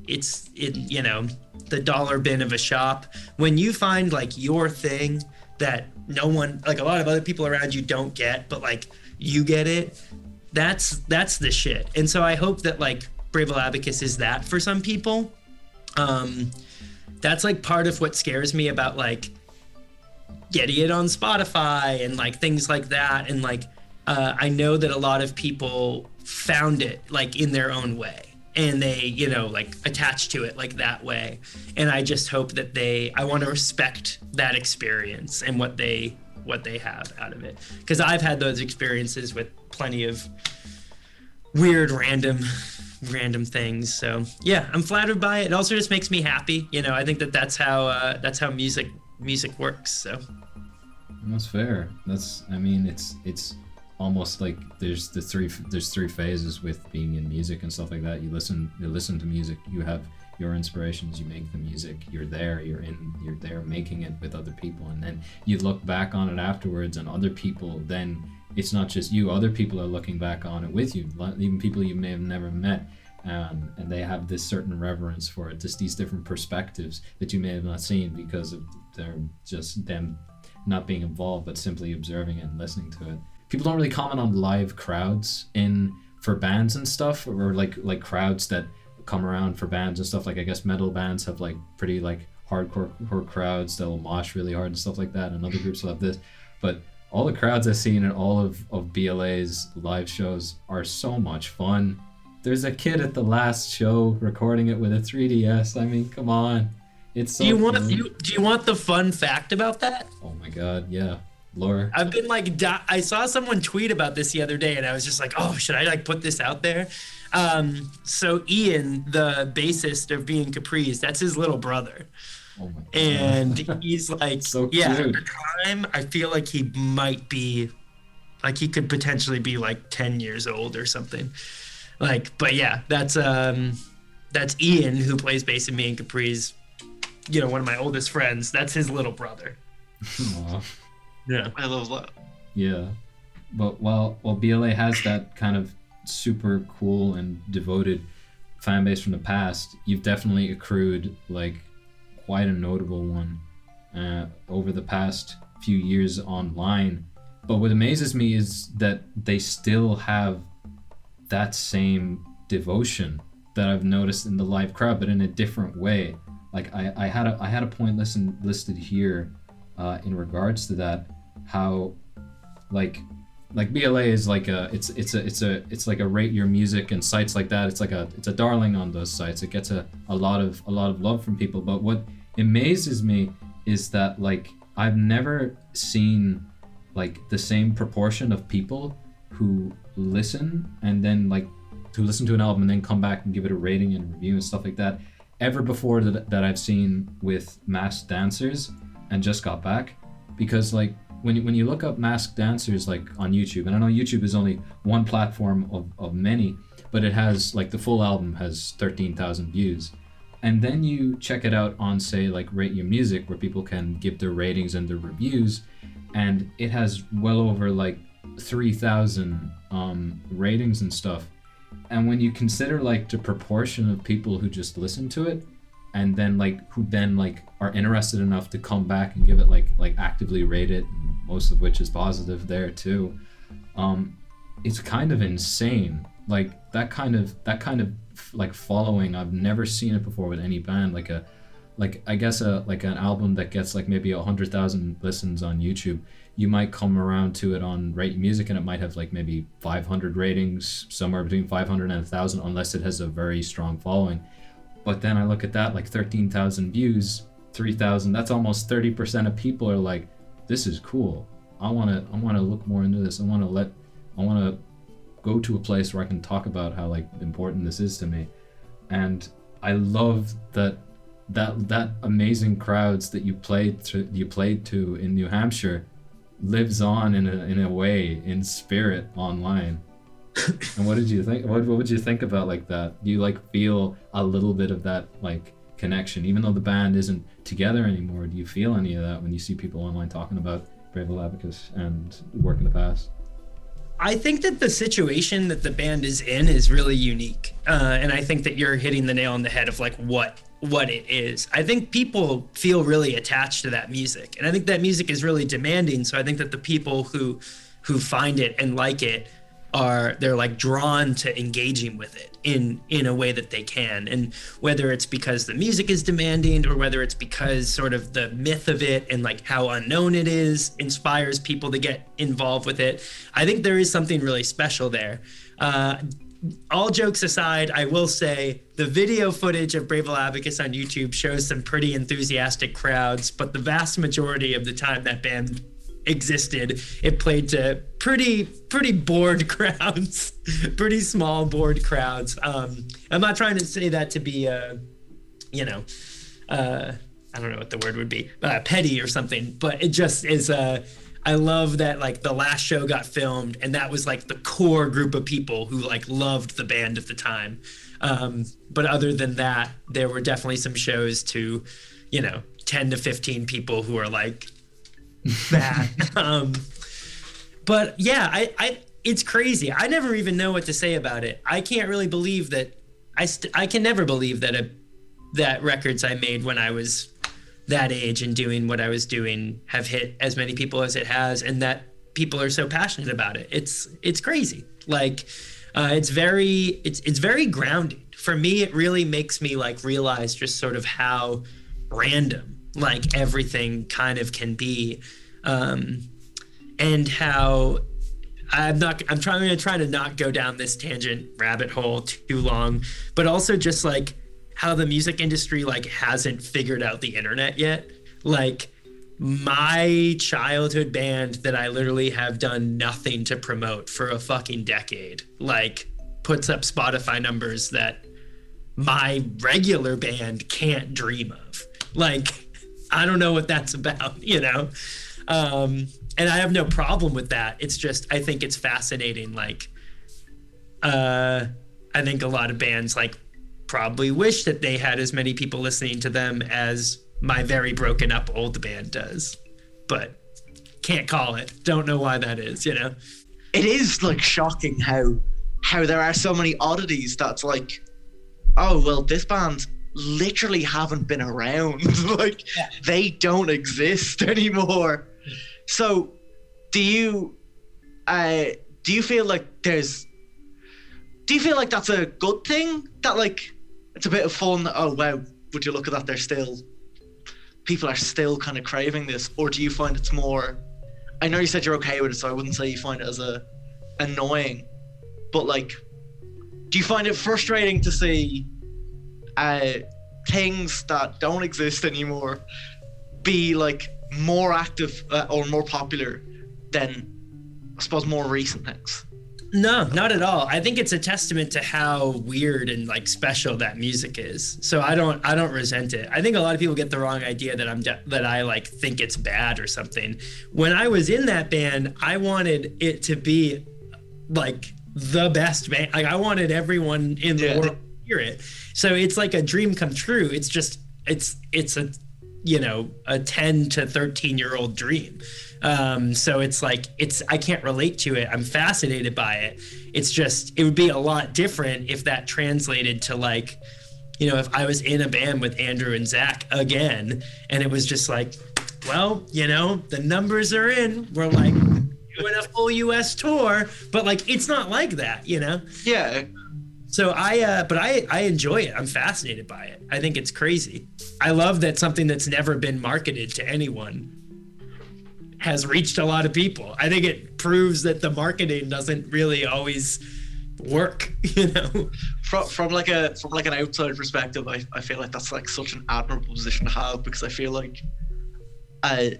it's in, you know, the dollar bin of a shop, when you find like your thing that no one, like a lot of other people around you don't get, but like you get it, that's the shit. And so I hope that like Brave Little Abacus is that for some people. That's like part of what scares me about like getting it on Spotify and like things like that. And like, I know that a lot of people found it like in their own way and they, you know, like attach to it like that way. And I just hope that I want to respect that experience and what they have out of it. Cause I've had those experiences with plenty of weird, random things. So yeah, I'm flattered by it. It also just makes me happy. You know, I think that's how music works. So that's fair. I mean, it's almost like there's three phases with being in music and stuff like that. You listen to music, you have your inspirations, you make the music, you're there making it with other people, and then you look back on it afterwards, and other people, then it's not just you, other people are looking back on it with you, even people you may have never met, and they have this certain reverence for it, just these different perspectives that you may have not seen because of them not being involved but simply observing it and listening to it. People don't really comment on live crowds for bands and stuff, or like crowds that come around for bands and stuff. Like I guess metal bands have like pretty like hardcore crowds that will mosh really hard and stuff like that, and other groups will have this. But all the crowds I've seen in all of BLA's live shows are so much fun. There's a kid at the last show recording it with a 3DS. I mean, come on. It's so do you want the fun fact about that? Oh my god, yeah. Laura. I've been like, I saw someone tweet about this the other day and I was just like, oh, should I like put this out there? So Ian, the bassist of Capris, that's his little brother. Oh my God. And he's like, So yeah, cute. at the time, I feel like he might be, like he could potentially be like 10 years old or something. Like, but yeah, that's Ian, who plays bass in me and Capris, you know, one of my oldest friends. That's his little brother. Aw. Yeah. I love that. Yeah, but while BLA has that kind of super cool and devoted fan base from the past, you've definitely accrued like quite a notable one over the past few years online. But what amazes me is that they still have that same devotion that I've noticed in the live crowd, but in a different way. Like I had a point listed here in regards to that, how like BLA is like it's like a rate your music and sites like that. It's a darling on those sites. It gets a lot of love from people. But what amazes me is that like I've never seen like the same proportion of people who listen and then like to listen to an album and then come back and give it a rating and review and stuff like that ever before that I've seen with Masked Dancers and Just Got Back. Because like when you look up Masked Dancers like on YouTube, and I know YouTube is only one platform of many, but it has like the full album has 13,000 views. And then you check it out on say like Rate Your Music, where people can give their ratings and their reviews, and it has well over like 3,000 ratings and stuff. And when you consider like the proportion of people who just listen to it and then like who then like are interested enough to come back and give it like actively rate it, most of which is positive there too, it's kind of insane. Like that kind of like following, I've never seen it before with any band. I guess like an album that gets like maybe 100,000 listens on YouTube, you might come around to it on Rate Your Music and it might have like maybe 500 ratings, somewhere between 500 and 1,000, unless it has a very strong following. But then I look at that, like 13,000 views, 3,000, that's almost 30% of people are like, this is cool. I want to look more into this. I want to go to a place where I can talk about how like important this is to me. And I love that amazing crowds that you played to in New Hampshire lives on in a way, in spirit, online. And what did you think? What would you think about like that? Do you like feel a little bit of that like connection, even though the band isn't together anymore? Do you feel any of that when you see people online talking about Brave Little Abacus and work in the past? I think that the situation that the band is in is really unique, and I think that you're hitting the nail on the head of like what it is. I think people feel really attached to that music, and I think that music is really demanding. So I think that the people who find it and like it they're like drawn to engaging with it in a way that they can. And whether it's because the music is demanding or whether it's because sort of the myth of it and like how unknown it is inspires people to get involved with it, I think there is something really special there. All jokes aside, I will say the video footage of Brave Little Abacus on YouTube shows some pretty enthusiastic crowds, but the vast majority of the time that band existed, it played to pretty bored crowds, pretty small bored crowds. I'm not trying to say that to be I don't know what the word would be, petty or something, but it just is I love that like the last show got filmed and that was like the core group of people who like loved the band at the time. But other than that, there were definitely some shows to 10 to 15 people who are like that. But yeah, I it's crazy. I never even know what to say about it. I can't really believe that I can never believe that that records I made when I was that age and doing what I was doing have hit as many people as it has, and that people are so passionate about it. It's crazy. Like it's very grounding. For me, it really makes me like realize just sort of how random like everything kind of can be, and how I'm trying to not go down this tangent rabbit hole too long, but also just like how the music industry like hasn't figured out the internet yet. Like my childhood band that I literally have done nothing to promote for a fucking decade, like puts up Spotify numbers that my regular band can't dream of. Like I don't know what that's about, you know? And I have no problem with that. It's just, I think it's fascinating. Like, I think a lot of bands like probably wish that they had as many people listening to them as my very broken up old band does, but can't call it. Don't know why that is, you know? It is like shocking how there are so many oddities that's like, oh, well, this band literally haven't been around. Like, they don't exist anymore. So do you feel like do you feel like that's a good thing? That like it's a bit of fun? Oh wow, would you look at that? People are still kind of craving this, or do you find it's more? I know you said you're okay with it, so I wouldn't say you find it as annoying, but like, do you find it frustrating to see things that don't exist anymore be like more active or more popular than, I suppose, more recent things? No, not at all. I think it's a testament to how weird and like special that music is. So I don't resent it. I think a lot of people get the wrong idea that I like think it's bad or something. When I was in that band, I wanted it to be like the best band. Like I wanted everyone in the world to hear it. So it's like a dream come true. It's just it's a, you know, a 10 to 13-year-old dream. So it's like, I can't relate to it. I'm fascinated by it. It's just, it would be a lot different if that translated to like, you know, if I was in a band with Andrew and Zach again, and it was just like, well, you know, the numbers are in, we're like doing a full US tour, but like, it's not like that, you know? Yeah. So I enjoy it. I'm fascinated by it. I think it's crazy. I love that something that's never been marketed to anyone has reached a lot of people. I think it proves that the marketing doesn't really always work, you know? From like an outside perspective, I feel like that's like such an admirable position to have, because I feel like a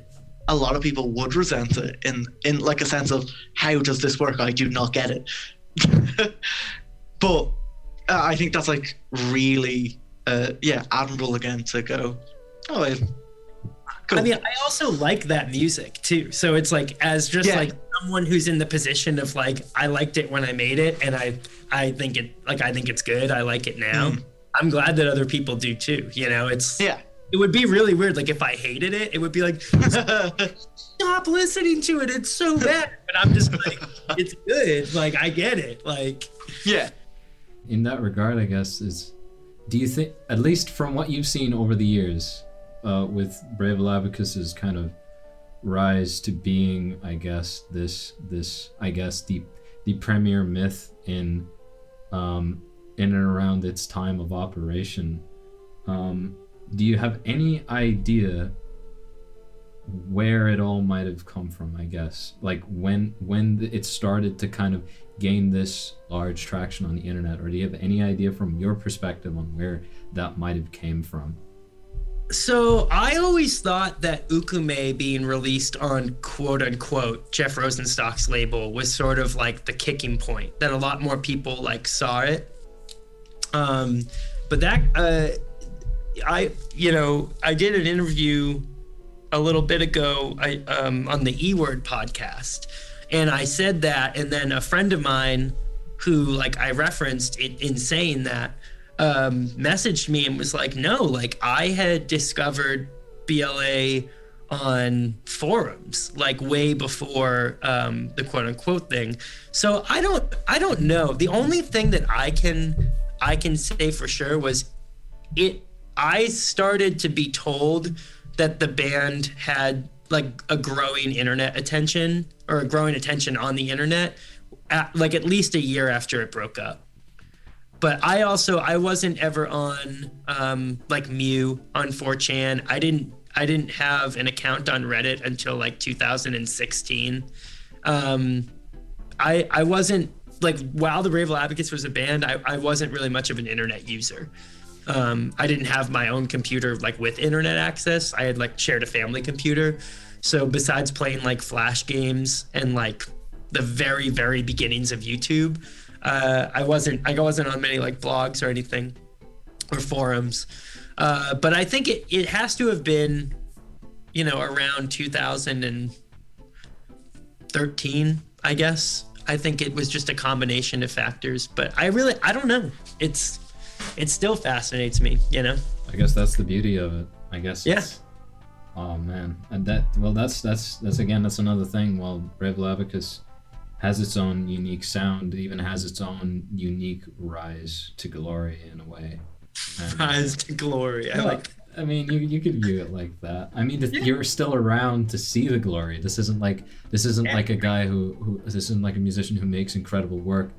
lot of people would resent it in like a sense of, how does this work? I do not get it. But I think that's like really admirable again to go, oh, cool. I mean, I also like that music too. So it's like, as just like someone who's in the position of like, I liked it when I made it, and I think it's good. I like it now. I'm glad that other people do too. You know, it would be really weird. Like if I hated it, it would be like, stop listening to it. It's so bad. But I'm just like, it's good. Like I get it. Like, yeah. In that regard, I guess, do you think, at least from what you've seen over the years, with Brave Little Abacus's kind of rise to being, I guess, this I guess the premier myth in and around its time of operation, do you have any idea where it all might have come from? I guess like when it started to kind of gain this large traction on the internet, or do you have any idea from your perspective on where that might have came from? So I always thought that Ukume being released on quote unquote Jeff Rosenstock's label was sort of like the kicking point, that a lot more people like saw it. But that I did an interview a little bit ago on the E-Word podcast, and I said that, and then a friend of mine who like I referenced in saying that messaged me and was like, no, like I had discovered BLA on forums like way before the quote unquote thing. So I don't know. The only thing that I can say for sure was I started to be told that the band had like a growing internet attention, or a growing attention on the internet, at least a year after it broke up. But I wasn't ever on like Mew on 4chan. I didn't have an account on Reddit until like 2016. I wasn't like, while the Brave Little Abacus was a band, I wasn't really much of an internet user. I didn't have my own computer like with internet access. I had like shared a family computer. So besides playing like Flash games and like the very, very beginnings of YouTube, I wasn't on many like blogs or anything, or forums. But I think it has to have been around 2013, I guess. I think it was just a combination of factors, but I don't know. It still fascinates me, I guess that's the beauty of it. I guess. Yeah. Oh man, and that's another thing. Well, Brave Little Abacus has its own unique sound. It even has its own unique rise to glory in a way. Rise to glory. I mean, you could view it like that. I mean, you're still around to see the glory. This isn't like a guy who this isn't like a musician who makes incredible work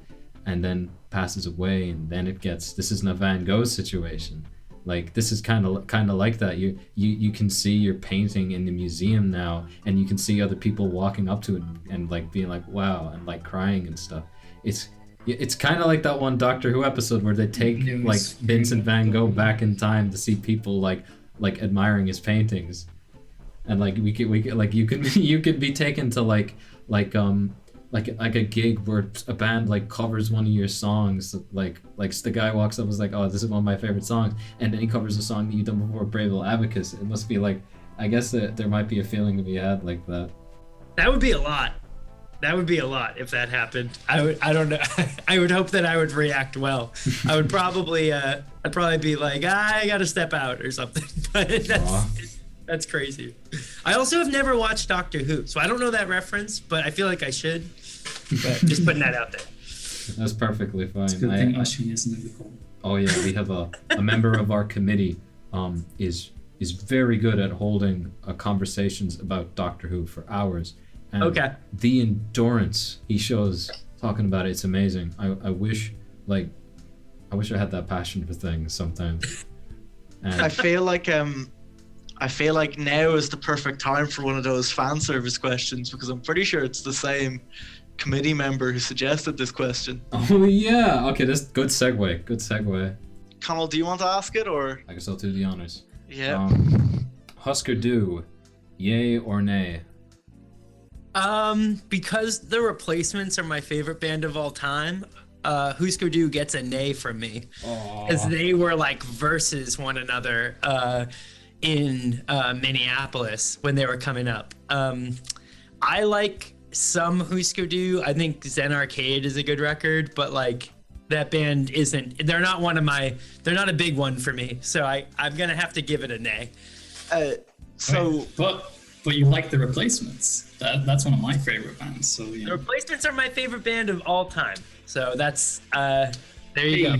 and then passes away, and then this isn't a Van Gogh situation. Like, this is kind of like that. You can see your painting in the museum now, and you can see other people walking up to it and like being like, wow, and like crying and stuff. It's kind of like that one Doctor Who episode where they take like Vincent Van Gogh back in time to see people like admiring his paintings, and like we could like you could be taken to like a gig where a band like covers one of your songs, like the guy walks up and is like, oh, this is one of my favorite songs, and then he covers a song that you've done before, Brave Little Abacus. It must be like, I guess that there might be a feeling to be had like that. That would be a lot. That would be a lot if that happened. I don't know. I would hope that I would react well. I would probably I'd probably be like, I gotta step out or something. But that's crazy. I also have never watched Doctor Who, so I don't know that reference, but I feel like I should. But just putting that out there. That's perfectly fine. It's a good thing Ashwin isn't in the call. Oh yeah, we have a member of our committee is very good at holding conversations about Doctor Who for hours. And okay. The endurance he shows talking about it's amazing. I wish I had that passion for things sometimes. And I feel like now is the perfect time for one of those fan service questions, because I'm pretty sure it's the same committee member who suggested this question. Oh yeah. Okay, that's good segue. Connell, do you want to ask it, or? I guess I'll do the honors. Yeah. Husker Du, yay or nay? Because the Replacements are my favorite band of all time, Husker Du gets a nay from me, because they were like versus one another in Minneapolis when they were coming up. I like some Husker Du. I think Zen Arcade is a good record, but like that band isn't. They're not a big one for me. So I'm gonna have to give it a nay. But you like the Replacements. That's one of my favorite bands. So The Replacements are my favorite band of all time. So that's there you go.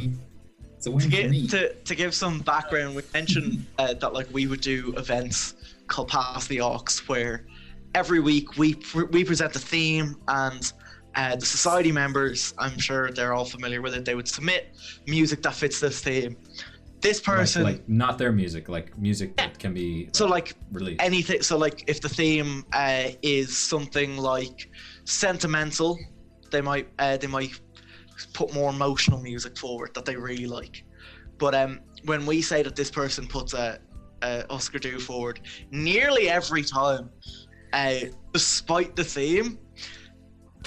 It's a win for me. To give some background, we mentioned that like we would do events called Pass the Aux, where every week we present a theme, and the society members, I'm sure they're all familiar with it, they would submit music that fits this theme. This person, like not their music, like music that can be so like released. Anything. So like if the theme is something like sentimental, they might put more emotional music forward that they really like. But when we say that this person puts a Husker Du forward, nearly every time, despite the theme,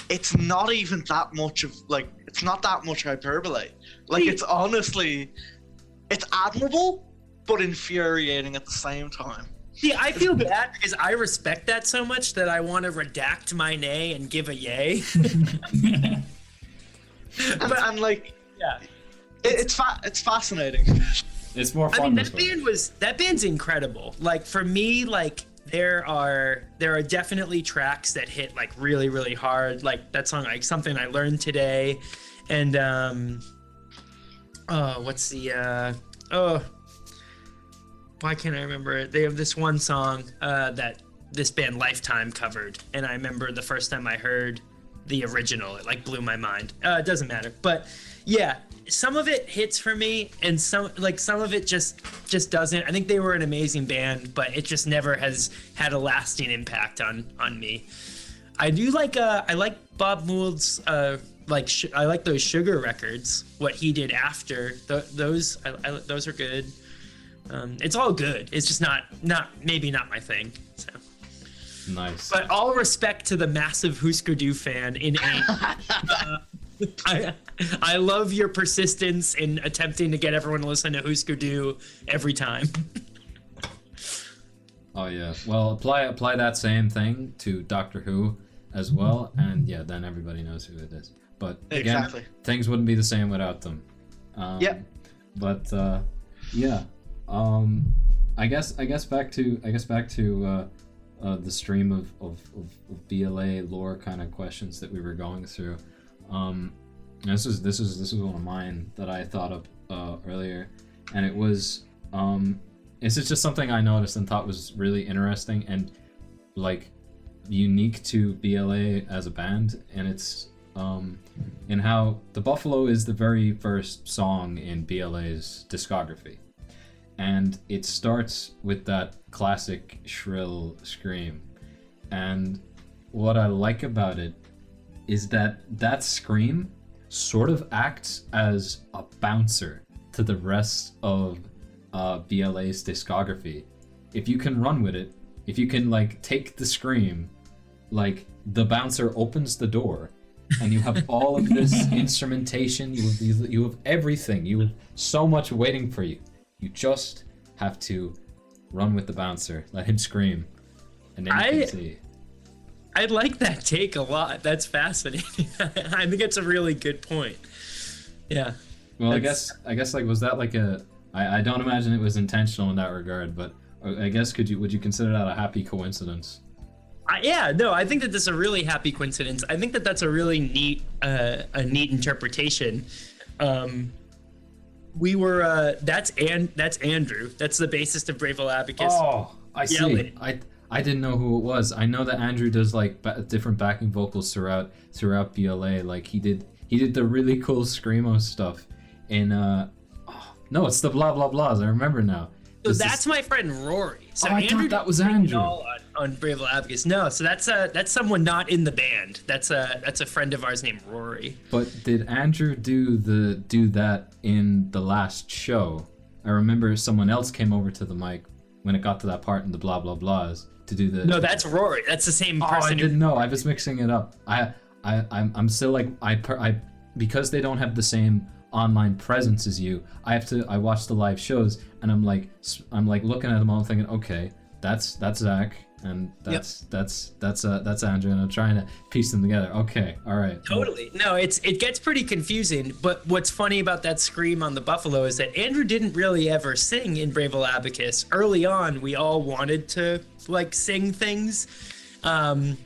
it's not even that much of like, it's not that much hyperbole. Like, it's honestly, it's admirable, but infuriating at the same time. See, I feel bad because I respect that so much that I want to redact my nay and give a yay. and like, yeah, it's fascinating. It's more fun. I mean, that band's incredible. Like for me, like there are definitely tracks that hit like really, really hard. Like that song, like Something I Learned Today, and what's the why can't I remember it? They have this one song that this band Lifetime covered, and I remember the first time I heard the original, it like blew my mind. It doesn't matter, but yeah, some of it hits for me, and some of it just doesn't. I think they were an amazing band, but it just never has had a lasting impact on me. I do like I like Bob Mould's I like those Sugar records. What he did after those are good. It's all good. It's just not maybe not my thing. So. Nice. But all respect to the massive Husker Du fan in I love your persistence in attempting to get everyone to listen to Husker Du every time. Oh yeah. Well, apply that same thing to Doctor Who as well, and yeah, then everybody knows who it is. But again, Exactly. things wouldn't be the same without them. Yeah. But yeah. I guess back to the stream of BLA lore kind of questions that we were going through. This is one of mine that I thought of earlier, and it was this is just something I noticed and thought was really interesting and like unique to BLA as a band, and it's in how the Buffalo is the very first song in BLA's discography, and it starts with that classic shrill scream, and what I like about it is that scream sort of acts as a bouncer to the rest of BLA's discography. If you can run with it, if you can like take the scream, like the bouncer opens the door and you have all of this instrumentation, you have everything, you have so much waiting for you. You just have to run with the bouncer, let him scream, and then you can see. I like that take a lot. That's fascinating. I think it's a really good point. Yeah. Well, I guess like, was that like I don't imagine it was intentional in that regard, but I guess would you consider that a happy coincidence? Yeah, no, I think that that's a really happy coincidence. I think that that's a really neat interpretation. We were that's Andrew. That's the bassist of Brave Little Abacus. Oh, I see. I didn't know who it was. I know that Andrew does like different backing vocals throughout BLA. Like he did the really cool screamo stuff in no, it's the blah blah blahs. I remember now. So that's my friend Rory. So I Andrew thought that was Andrew. On Brave Little Abacus. No, so that's someone not in the band. That's a friend of ours named Rory. But did Andrew do that in the last show? I remember someone else came over to the mic when it got to that part in the blah blah blahs to do the. No, that's Rory. That's the same person. Oh, I didn't know. I was mixing it up. I'm still like I because they don't have the same online presence as you. I watch the live shows and I'm like looking at them all thinking, okay, that's Zach and that's Andrew, and I'm trying to piece them together. Okay, all right. Totally. No, it gets pretty confusing, but what's funny about that scream on the Buffalo is that Andrew didn't really ever sing in Brave Little Abacus. Early on, we all wanted to like sing things. And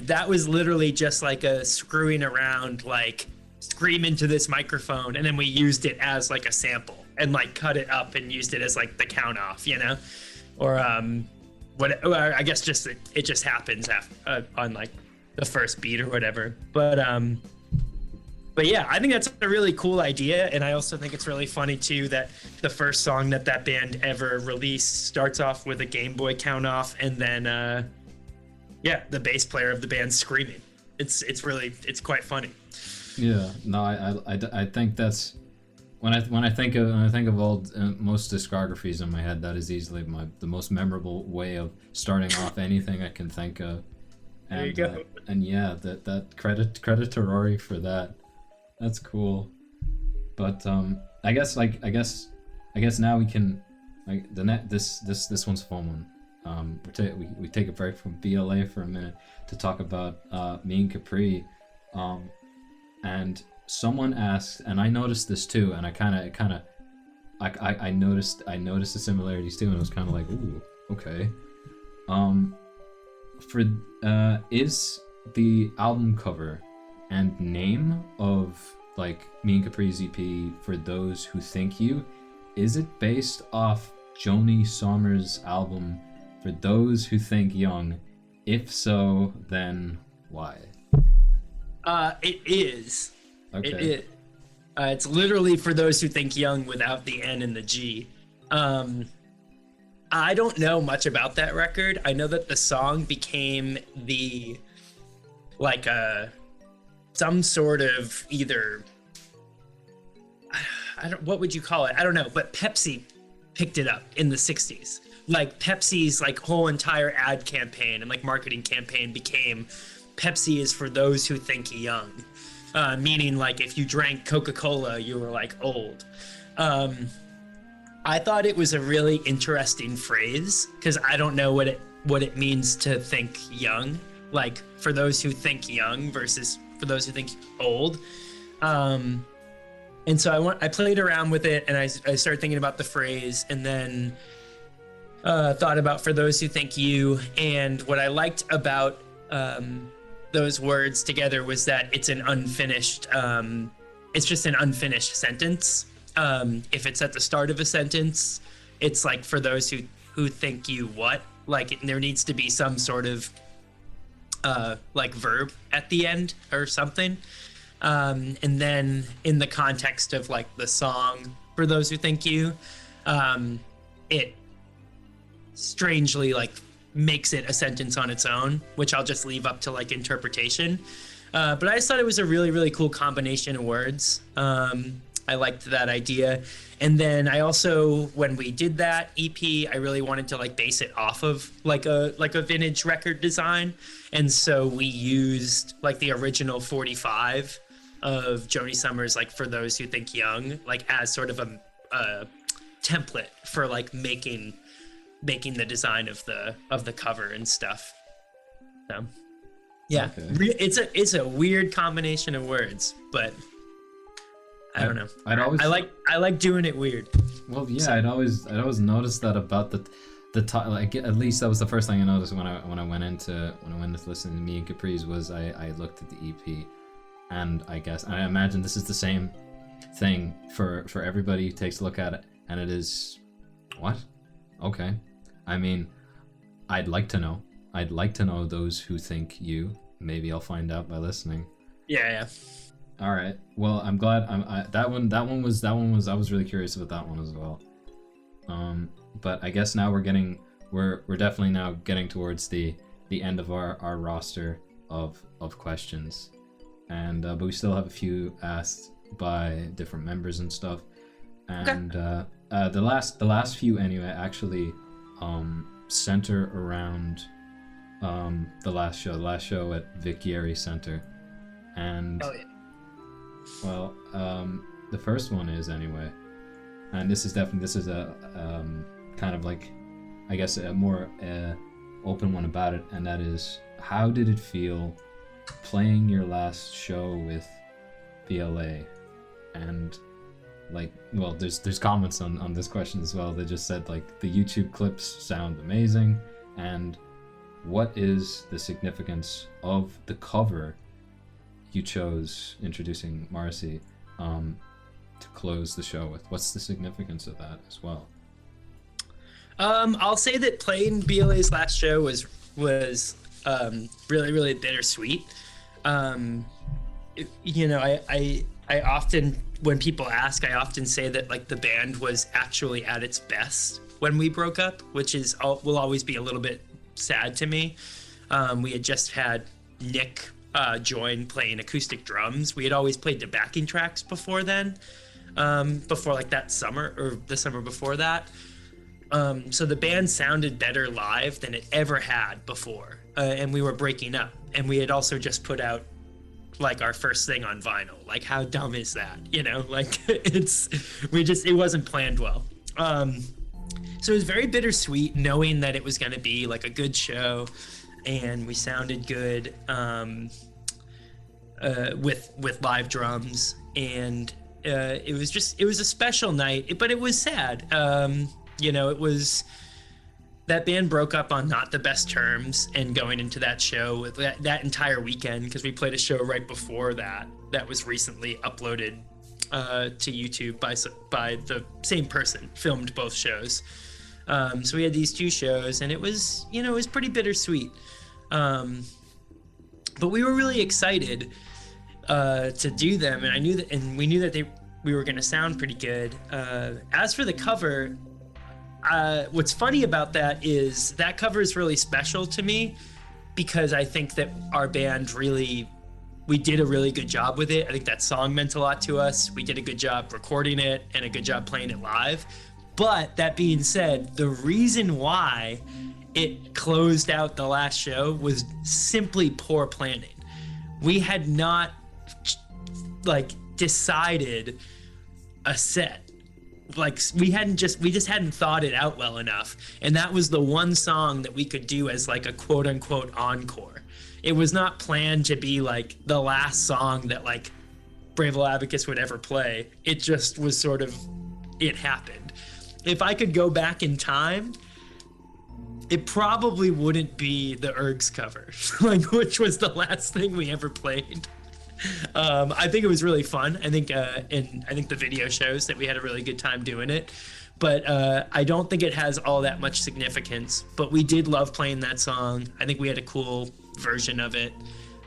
that was literally just like a screwing around, like scream into this microphone, and then we used it as like a sample and like cut it up and used it as like the count off, you know, or I guess just it just happens after, on like the first beat or whatever. But yeah, I think that's a really cool idea, and I also think it's really funny too that the first song that band ever released starts off with a Game Boy count off, and then yeah, the bass player of the band screaming. It's quite funny. Yeah, no, I think that's when I think of old most discographies in my head, that is easily the most memorable way of starting off anything I can think of. And, there you go. And yeah, that credit to Rory for that. That's cool. But I guess now we can this one's a fun one. We take a break from BLA for a minute to talk about me and Capri. And someone asked, and I noticed this too, and I noticed the similarities too, and it was kind of like, ooh, okay. Is the album cover and name of like me and Capri's EP, For Those Who Think You, is it based off Joni Sommer's album For Those Who Think Young? If so, then why? It is. Okay. It is. It's literally For Those Who Think Young without the N and the G. I don't know much about that record. I know that the song became some sort of either, what would you call it? I don't know, but Pepsi picked it up in the 60s. Like Pepsi's like whole entire ad campaign and like marketing campaign became Pepsi is for those who think young, meaning like if you drank Coca-Cola, you were like old. I thought it was a really interesting phrase because I don't know what it means to think young, like for those who think young versus for those who think old. And so I played around with it, and I started thinking about the phrase, and then thought about for those who think you. And what I liked about those words together was that it's an unfinished. It's just an unfinished sentence. If it's at the start of a sentence, it's like for those who think you what, like there needs to be some sort of like verb at the end or something. And then in the context of like the song for those who think you, it strangely like makes it a sentence on its own, which I'll just leave up to like interpretation. But I just thought it was a really, really cool combination of words. I liked that idea. And then I also, when we did that EP, I really wanted to like base it off of like a vintage record design. And so we used like the original 45 of Joni Summers, like for those who think young, like as sort of a template for like making the design of the cover and stuff. So yeah, okay. It's a weird combination of words, but I don't know. I like doing it weird. Well, yeah, I'd always noticed that about the like at least that was the first thing I noticed when I went into listening to me and Capris was I looked at the EP, and I imagine this is the same thing for everybody who takes a look at it, and it is what? Okay. I mean, I'd like to know those who think you. Maybe I'll find out by listening. Yeah. All right. Well, I'm glad. That one was. I was really curious about that one as well. But I guess now we're definitely now getting towards the end of our roster of questions, and but we still have a few asked by different members and stuff. And the last few anyway actually center around the last show at Vic Yeri Center, and. Oh, yeah. Well, the first one is anyway, and this is a kind of like, I guess a more open one about it, and that is, how did it feel playing your last show with BLA? And like, well, there's comments on this question as well. They just said like the YouTube clips sound amazing, and what is the significance of the cover you chose introducing Marcy to close the show with? What's the significance of that as well? I'll say that playing BLA's last show was really, really bittersweet. You know, I often, when people ask, I often say that like the band was actually at its best when we broke up, which will always be a little bit sad to me. We had just had Nick join playing acoustic drums. We had always played the backing tracks before then, before like that summer or the summer before that. So the band sounded better live than it ever had before, and we were breaking up, and we had also just put out like our first thing on vinyl. Like, how dumb is that? You know, like it wasn't planned well. So it was very bittersweet knowing that it was going to be like a good show, and we sounded good with live drums, and it was a special night, but it was sad. You know, that band broke up on not the best terms, and going into that show with that entire weekend, because we played a show right before that was recently uploaded to YouTube by the same person, filmed both shows. So we had these two shows, and it was pretty bittersweet. But we were really excited to do them, and we knew that we were going to sound pretty good. As for the cover, what's funny about that is that cover is really special to me, because I think that our band we did a really good job with it. I think that song meant a lot to us. We did a good job recording it and a good job playing it live. But that being said, the reason why it closed out the last show was simply poor planning. We had not decided a set. like we just hadn't thought it out well enough, and that was the one song that we could do as like a quote unquote encore. It was not planned to be like the last song that like Brave Little Abacus would ever play. It just was sort of, it happened. If I could go back in time, it probably wouldn't be the Ergs cover, like, which was the last thing we ever played. I think it was really fun. I think the video shows that we had a really good time doing it, but I don't think it has all that much significance. But we did love playing that song. I think we had a cool version of it.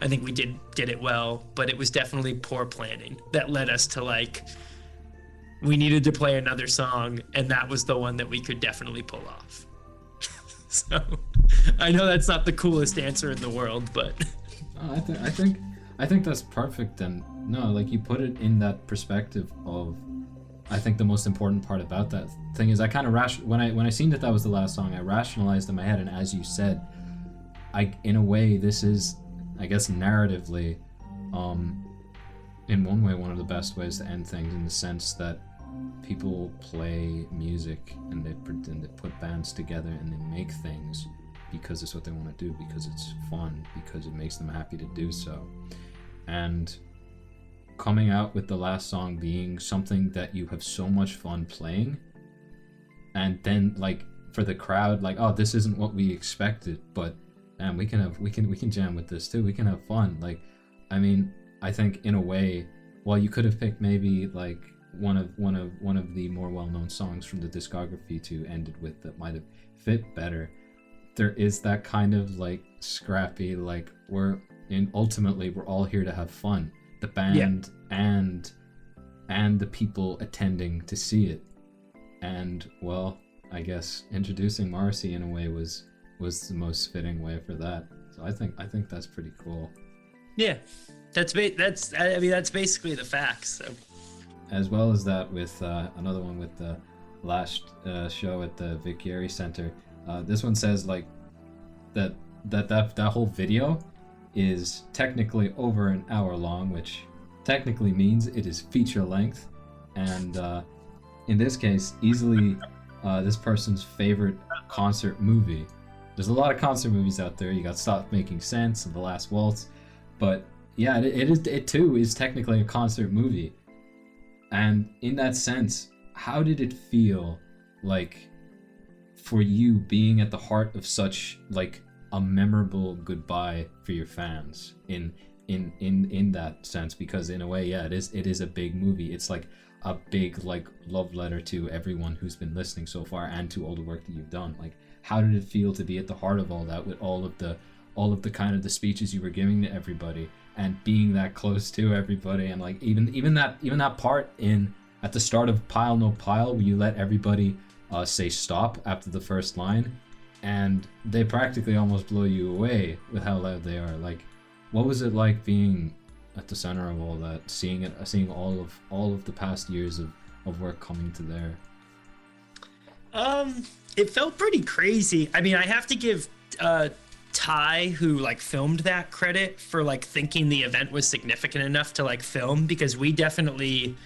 I think we did it well, but it was definitely poor planning that led us to like, we needed to play another song, and that was the one that we could definitely pull off. So I know that's not the coolest answer in the world, but I think that's perfect. And no, like you put it in that perspective of, I think the most important part about that thing is I kind of when I seen that was the last song, I rationalized in my head, and as you said, in a way this is, I guess, narratively, in one way, one of the best ways to end things, in the sense that people play music and they put bands together and they make things because it's what they want to do, because it's fun, because it makes them happy to do so. And coming out with the last song being something that you have so much fun playing, and then like for the crowd, like, oh, this isn't what we expected, but man, we can jam with this too. We can have fun. Like, I mean, I think in a way, while you could have picked maybe like one of the more well-known songs from the discography to end it with that might have fit better, there is that kind of like scrappy, like ultimately we're all here to have fun, the band and the people attending to see it. And well, I guess introducing Marcy in a way was the most fitting way for that. So I think that's pretty cool. Yeah, that's basically the facts. So. As well as that, with another one with the last show at the Vic Gary Center. This one says like that whole video is technically over an hour long, which technically means it is feature length, and in this case, easily this person's favorite concert movie. There's a lot of concert movies out there. You got Stop Making Sense and The Last Waltz, but yeah, it too is technically a concert movie. And in that sense, how did it feel like for you being at the heart of such like a memorable goodbye for your fans in that sense? Because in a way, yeah, it is a big movie. It's like a big like love letter to everyone who's been listening so far and to all the work that you've done. Like, how did it feel to be at the heart of all that, with all of the kind of the speeches you were giving to everybody and being that close to everybody, and like even that part at the start of Pile No Pile where you let everybody say stop after the first line, and they practically almost blow you away with how loud they are. Like, what was it like being at the center of all that, seeing all of the past years of work coming to there? It felt pretty crazy. I mean, I have to give Ty, who like filmed that, credit for like thinking the event was significant enough to like film, because we definitely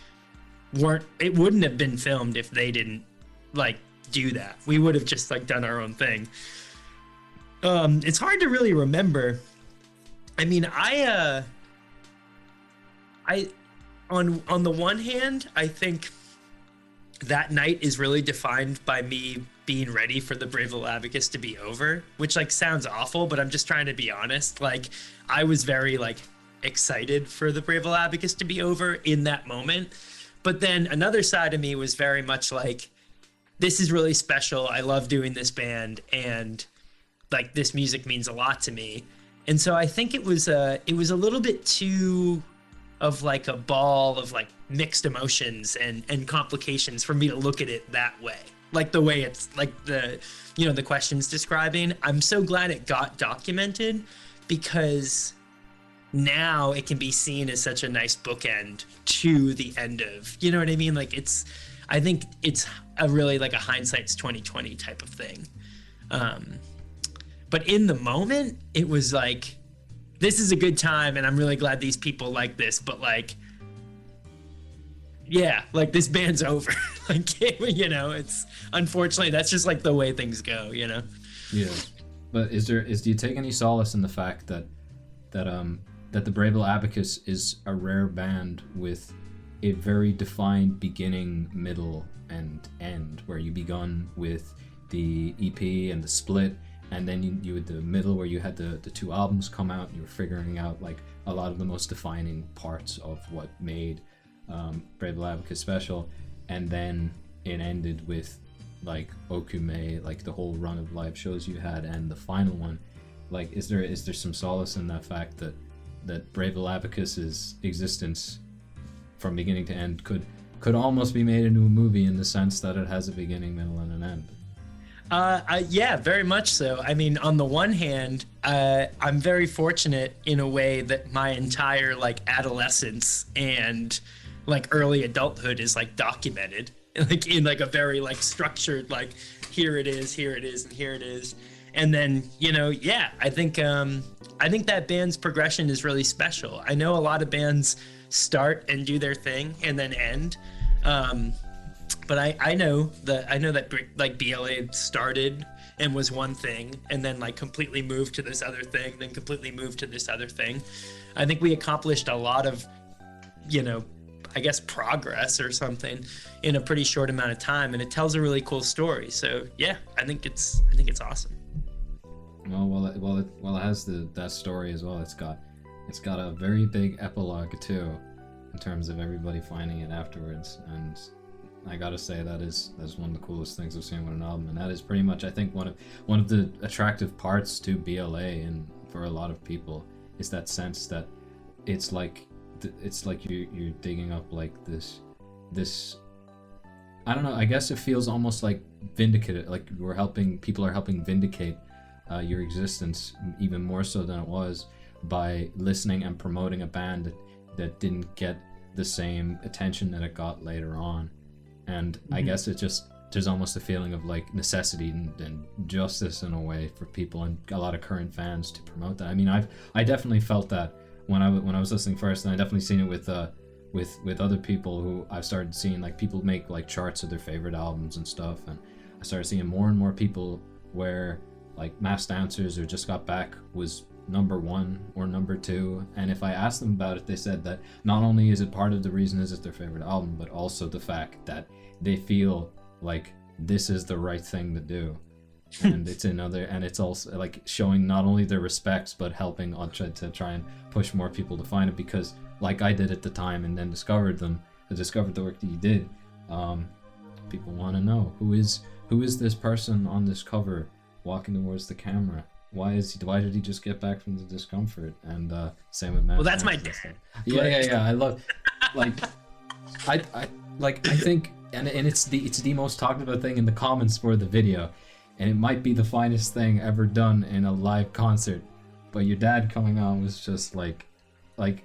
weren't. It wouldn't have been filmed if they didn't like do that. We would have just like done our own thing. It's hard to really remember. I mean, I on the one hand, I think that night is really defined by me being ready for the Brave Little Abacus to be over, which like sounds awful, but I'm just trying to be honest. Like, I was very like excited for the Brave Little Abacus to be over in that moment. But then another side of me was very much like, this is really special. I love doing this band, and like this music means a lot to me. And so I think it was a little bit too of like a ball of like mixed emotions and complications for me to look at it that way. Like the way it's like the question's describing. I'm so glad it got documented, because now it can be seen as such a nice bookend to the end of, you know what I mean? Like I think it's a really like a hindsight's 2020 type of thing. But in the moment, it was like, this is a good time and I'm really glad these people like this, but like, yeah, like this band's over. Like, you know, it's unfortunately that's just like the way things go, you know. Yeah, but do you take any solace in the fact that the Brave Little Abacus is a rare band with a very defined beginning, middle, and end, where you begun with the EP and the split, and then you had the middle where you had the two albums come out, and you were figuring out like a lot of the most defining parts of what made Brave Little Abacus special, and then it ended with like Okume, like the whole run of live shows you had, and the final one. Like, is there some solace in that fact that Brave Little Abacus's existence from beginning to end could almost be made into a movie, in the sense that it has a beginning, middle, and an end? Yeah, very much so. I mean, on the one hand, I'm very fortunate in a way that my entire like adolescence and like early adulthood is like documented, like in like a very like structured, like here it is, and here it is. And then, you know, yeah, I think that band's progression is really special. I know a lot of bands start and do their thing and then end. But I know that like BLA started and was one thing, and then like completely moved to this other thing, then completely moved to this other thing. I think we accomplished a lot of, you know, I guess progress or something in a pretty short amount of time, and it tells a really cool story. So yeah, I think it's awesome. Well, it has that story as well. It's got a very big epilogue too, in terms of everybody finding it afterwards, and I gotta say that is one of the coolest things I've seen with an album, and that is pretty much, I think, one of the attractive parts to BLA, and for a lot of people, is that sense that it's like you're digging up like this I don't know, I guess it feels almost like vindicated, like people are helping vindicate your existence even more so than it was, by listening and promoting a band that didn't get the same attention that it got later on. And I guess there's almost a feeling of like necessity and justice in a way for people and a lot of current fans to promote that. I mean, I definitely felt that when I was listening first, and I definitely seen it with other people who I've started seeing, like people make like charts of their favorite albums and stuff, and I started seeing more and more people where like Masked Dancers or Just Got Back was number 1 or number 2, and if I asked them about it, they said that not only is it part of the reason is it their favorite album, but also the fact that they feel like this is the right thing to do. And it's also like showing not only their respects, but helping to try and push more people to find it, because like I did at the time and then discovered the work that you did. People want to know who is this person on this cover walking towards the camera. Why did he just get back from the discomfort? And same with Matt. Well, that's my dad. Yeah. I love, like, I think, and it's the most talked about thing in the comments for the video, and it might be the finest thing ever done in a live concert. But your dad coming on was just like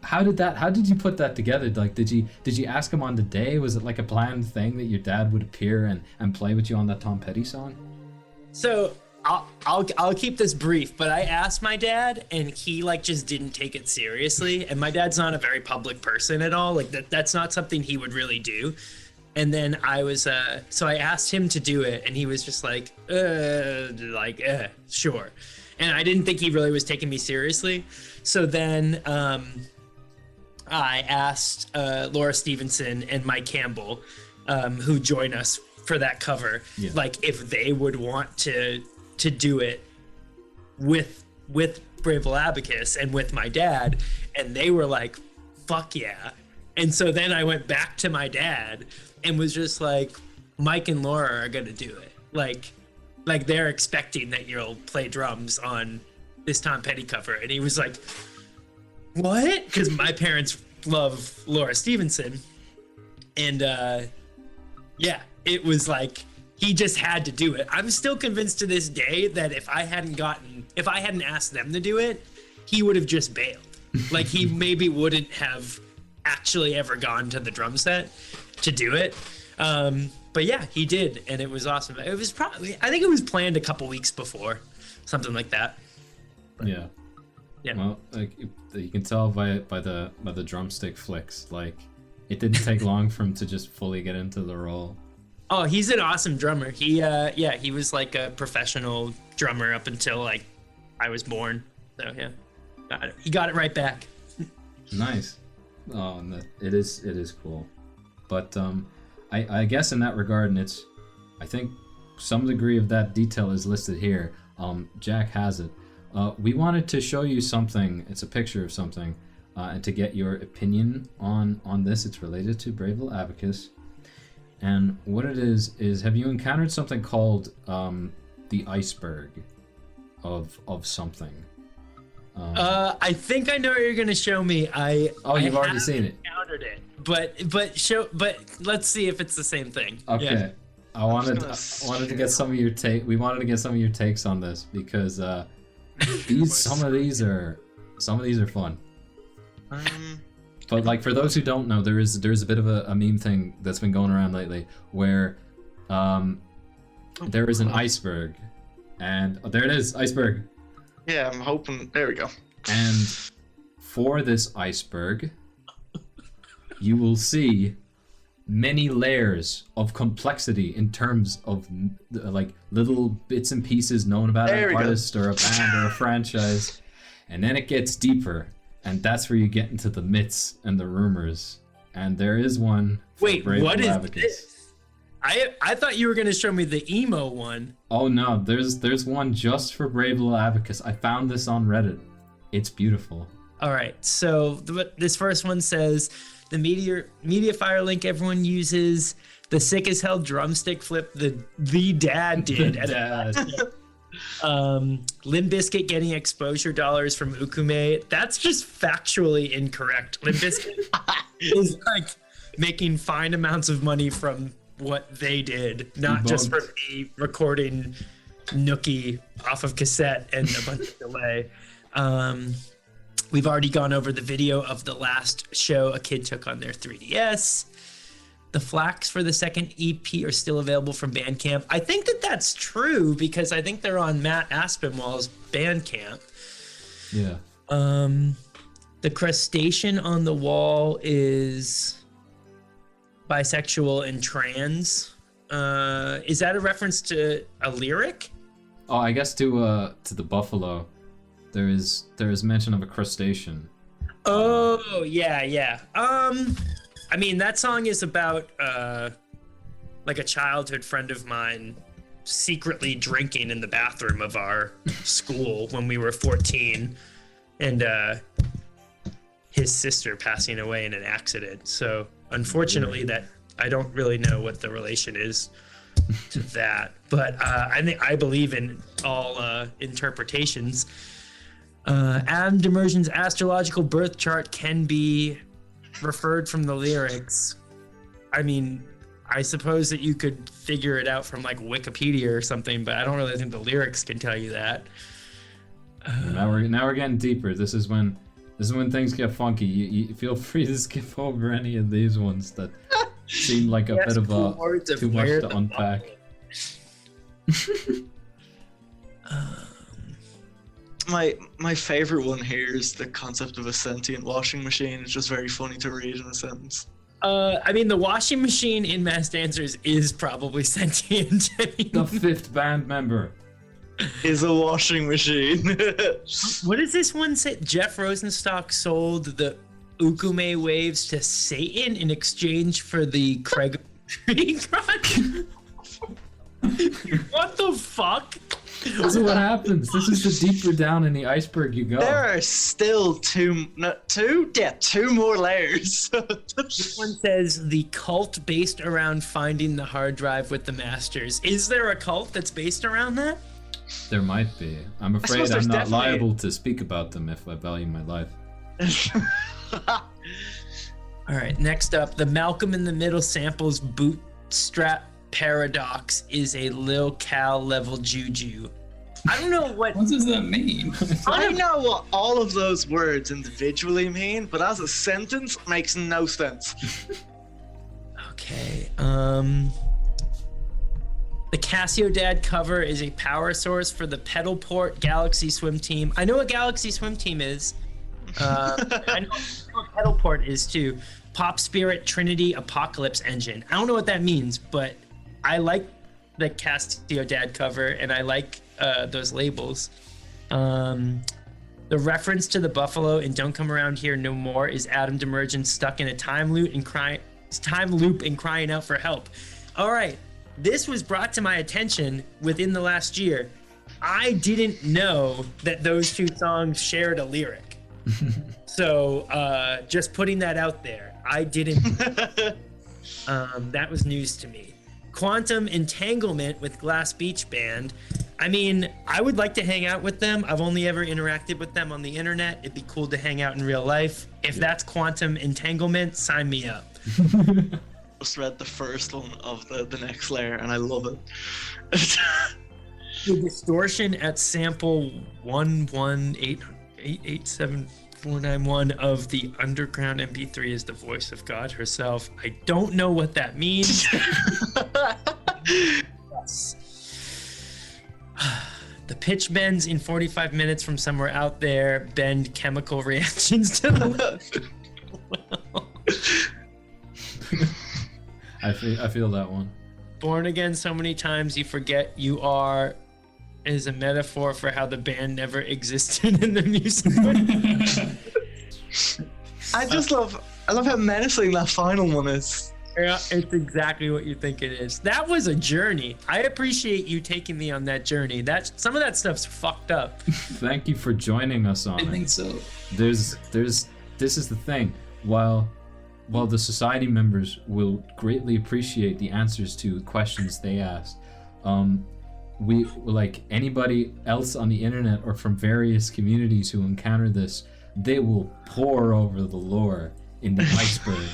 how did you put that together? Like, did you ask him on the day? Was it like a planned thing that your dad would appear and play with you on that Tom Petty song? So I'll keep this brief, but I asked my dad, and he like just didn't take it seriously. And my dad's not a very public person at all. Like that's not something he would really do. And then so I asked him to do it, and he was just like, sure. And I didn't think he really was taking me seriously. So then I asked Laura Stevenson and Mike Campbell, who joined us for that cover, like if they would want to do it with Brave Little Abacus and with my dad, and they were like, fuck yeah. And so then I went back to my dad and was just like, Mike and Laura are gonna do it. Like they're expecting that you'll play drums on this Tom Petty cover. And he was like, what? Because my parents love Laura Stevenson. And yeah, it was like, he just had to do it. I'm still convinced to this day that if I hadn't asked them to do it, he would have just bailed. Like he maybe wouldn't have actually ever gone to the drum set to do it. But yeah, he did, and it was awesome. It was I think it was planned a couple weeks before, something like that. But, yeah. Well, like you can tell by the drumstick flicks, like it didn't take long for him to just fully get into the role. Oh, he's an awesome drummer. He was like a professional drummer up until like I was born. So yeah, he got it right back. Nice. Oh, and it is cool. But I guess in that regard, and I think some degree of that detail is listed here. Jack has it. We wanted to show you something. It's a picture of something, and to get your opinion on this. It's related to Brave Little Abacus. And what it is have you encountered something called the iceberg of something? I think I know what you're gonna show me. You've already seen it. Encountered it, but let's see if it's the same thing. Okay. Yeah. I wanted to get some of your take. We wanted to get some of your takes on this because some of these are fun. But like for those who don't know, there's a bit of a meme thing that's been going around lately where there is an iceberg, and there it is, iceberg. Yeah, I'm hoping. There we go. And for this iceberg, you will see many layers of complexity in terms of like little bits and pieces known about an artist or a band or a franchise, and then it gets deeper, and that's where you get into the myths and the rumors. And there is one. Wait, what is this? I thought you were gonna show me the emo one. Oh no, there's one just for Brave Little Abacus. I found this on Reddit. It's beautiful. All right, so this first one says the media fire link everyone uses, the sick as hell drumstick flip the dad did. Limp Bizkit getting exposure dollars from Ukume. That's just factually incorrect. Limp Bizkit is like making fine amounts of money from what they did, not just from me recording Nookie off of cassette and a bunch of delay. We've already gone over the video of the last show a kid took on their 3DS. The flags for the second EP are still available from Bandcamp. I think that's true because I think they're on Matt Aspinwall's Bandcamp. Yeah. The crustacean on the wall is bisexual and trans. Is that a reference to a lyric? Oh, I guess to the buffalo. There is mention of a crustacean. Oh, yeah. I mean, that song is about like a childhood friend of mine secretly drinking in the bathroom of our school when we were 14, and his sister passing away in an accident. So unfortunately, that I don't really know what the relation is to that, but I believe in all interpretations. Adam Demirjian's astrological birth chart can be referred from the lyrics. I mean, I suppose that you could figure it out from like Wikipedia or something, but I don't really think the lyrics can tell you that. Now we're getting deeper. This is when things get funky. You feel free to skip over any of these ones that seem like a bit of too much to unpack. My favorite one here is the concept of a sentient washing machine. It's just very funny to read in a sentence. I mean, the washing machine in Masked Dancers is probably sentient. The fifth band member is a washing machine. What does this one say? Jeff Rosenstock sold the Ukume waves to Satan in exchange for the Craig Tree Crunch. What the fuck? This is what happens. This is the deeper down in the iceberg you go. There are still two more layers. This one says the cult based around finding the hard drive with the masters. Is there a cult that's based around that? There might be. I'm afraid I'm not liable to speak about them if I value my life. All right, next up, the Malcolm in the Middle samples bootstrap paradox is a Lil Cal level juju. I don't know what does that mean? I know what all of those words individually mean, but as a sentence, it makes no sense. Okay. The Casio Dad cover is a power source for the Pedalport Galaxy Swim Team. I know what Galaxy Swim Team is. I know what Pedalport is too. Pop Spirit Trinity Apocalypse Engine. I don't know what that means, but I like the Castillo Dad cover, and I like those labels. The reference to the buffalo in Don't Come Around Here No More is Adam Demirjian stuck in a time loop and crying out for help. All right, this was brought to my attention within the last year. I didn't know that those two songs shared a lyric. So just putting that out there, I didn't. That was news to me. Quantum Entanglement with Glass Beach Band. I mean, I would like to hang out with them. I've only ever interacted with them on the internet. It'd be cool to hang out in real life. If that's Quantum Entanglement, sign me up. Just read the first one of the next layer, and I love it. The distortion at sample 118887491 of the underground MP3 is the voice of God herself. I don't know what that means. Yes. The pitch bends in 45 minutes from somewhere out there. Bend chemical reactions to the left. I feel that one. Born again so many times you forget you are is a metaphor for how the band never existed in the music. I love how menacing that final one is. Yeah, it's exactly what you think it is. That was a journey. I appreciate you taking me on that journey. Some of that stuff's fucked up. Thank you for joining us on it. I think so. This is the thing. While the society members will greatly appreciate the answers to questions they asked, we, like anybody else on the internet or from various communities who encounter this, they will pour over the lore in the iceberg.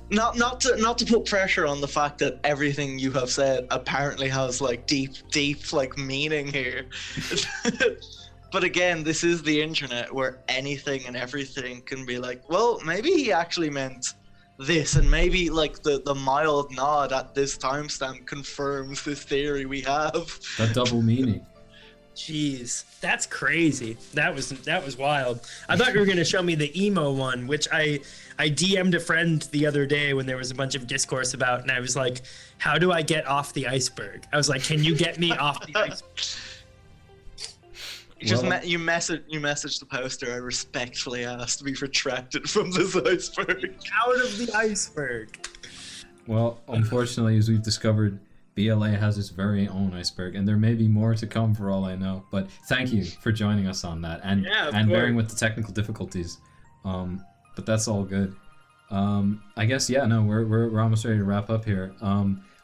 Not to put pressure on the fact that everything you have said apparently has like deep like meaning here. But again, this is the internet where anything and everything can be like, well, maybe he actually meant this, and maybe like the mild nod at this timestamp confirms this theory we have. That double meaning. Jeez, that's crazy. That was wild. I thought you were gonna show me the emo one, which I DM'd a friend the other day when there was a bunch of discourse about, and I was like, how do I get off the iceberg? I was like, can you get me off the iceberg? You messaged the poster. I respectfully asked to be retracted from this iceberg. Out of the iceberg. Well, unfortunately, as we've discovered, BLA has its very own iceberg, and there may be more to come for all I know. But thank you for joining us on that, and bearing with the technical difficulties. But that's all good. I guess we're almost ready to wrap up here.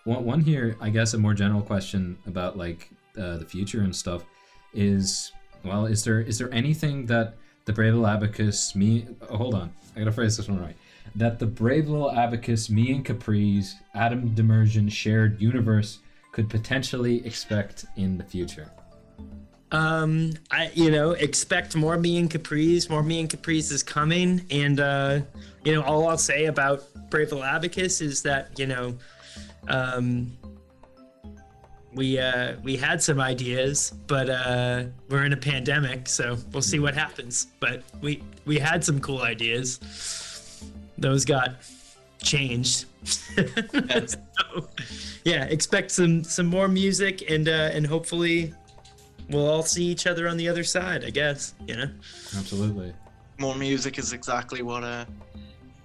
One here, I guess, a more general question about like the future and stuff is, well, is there anything that the Brave Little Abacus, hold on, I gotta phrase this one right. That the Brave Little Abacus, me and Capris, Adam Demirjian shared universe could potentially expect in the future? I expect more me and Capris. More me and Capris is coming, and all I'll say about Brave Little Abacus is that we had some ideas, but we're in a pandemic, so we'll see what happens. But we had some cool ideas. Those got changed. So, yeah, expect some more music, and hopefully we'll all see each other on the other side, I guess. Absolutely. More music is exactly what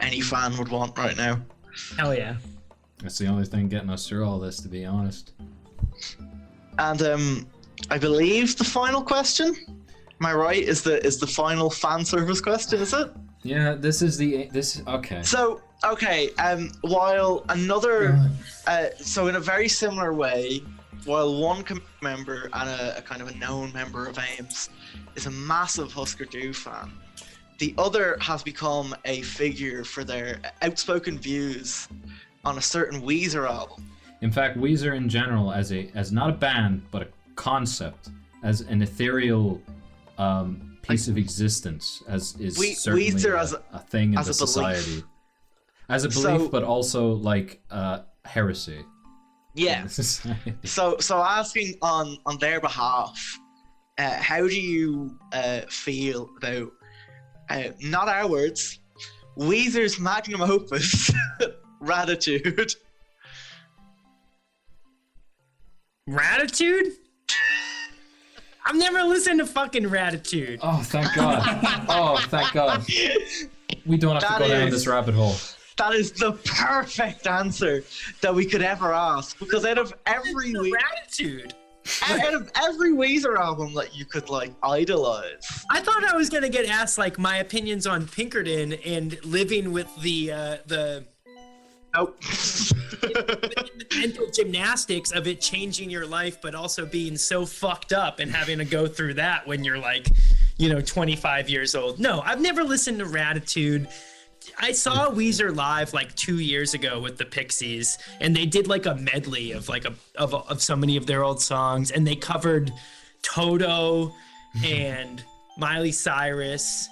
any fan would want right now. Hell yeah. That's the only thing getting us through all this, to be honest. And I believe the final question, am I right, is the final fan service question, is it? Yeah, okay. So, okay, while another, so in a very similar way, while one member and a kind of a known member of AIMS is a massive Husker Du fan, the other has become a figure for their outspoken views on a certain Weezer album. In fact, Weezer in general, as not a band, but a concept, as an ethereal piece of existence, certainly Weezer as a thing in as the a society. Belief. As a belief, but also like heresy. Yeah. So asking on their behalf, how do you feel about not our words, Weezer's magnum opus, Raditude. Raditude? I've never listened to fucking Raditude. Oh, thank God. Oh, thank God. We don't have to go down this rabbit hole. That is the perfect answer that we could ever ask, because out of every Raditude. out of every Weezer album that you could like idolize, I thought I was gonna get asked like my opinions on Pinkerton and living with the nope. the mental gymnastics of it changing your life, but also being so fucked up and having to go through that when you're like, 25 years old. No, I've never listened to Raditude. I saw Weezer live like 2 years ago with the Pixies, and they did like a medley of like of so many of their old songs, and they covered Toto and Miley Cyrus,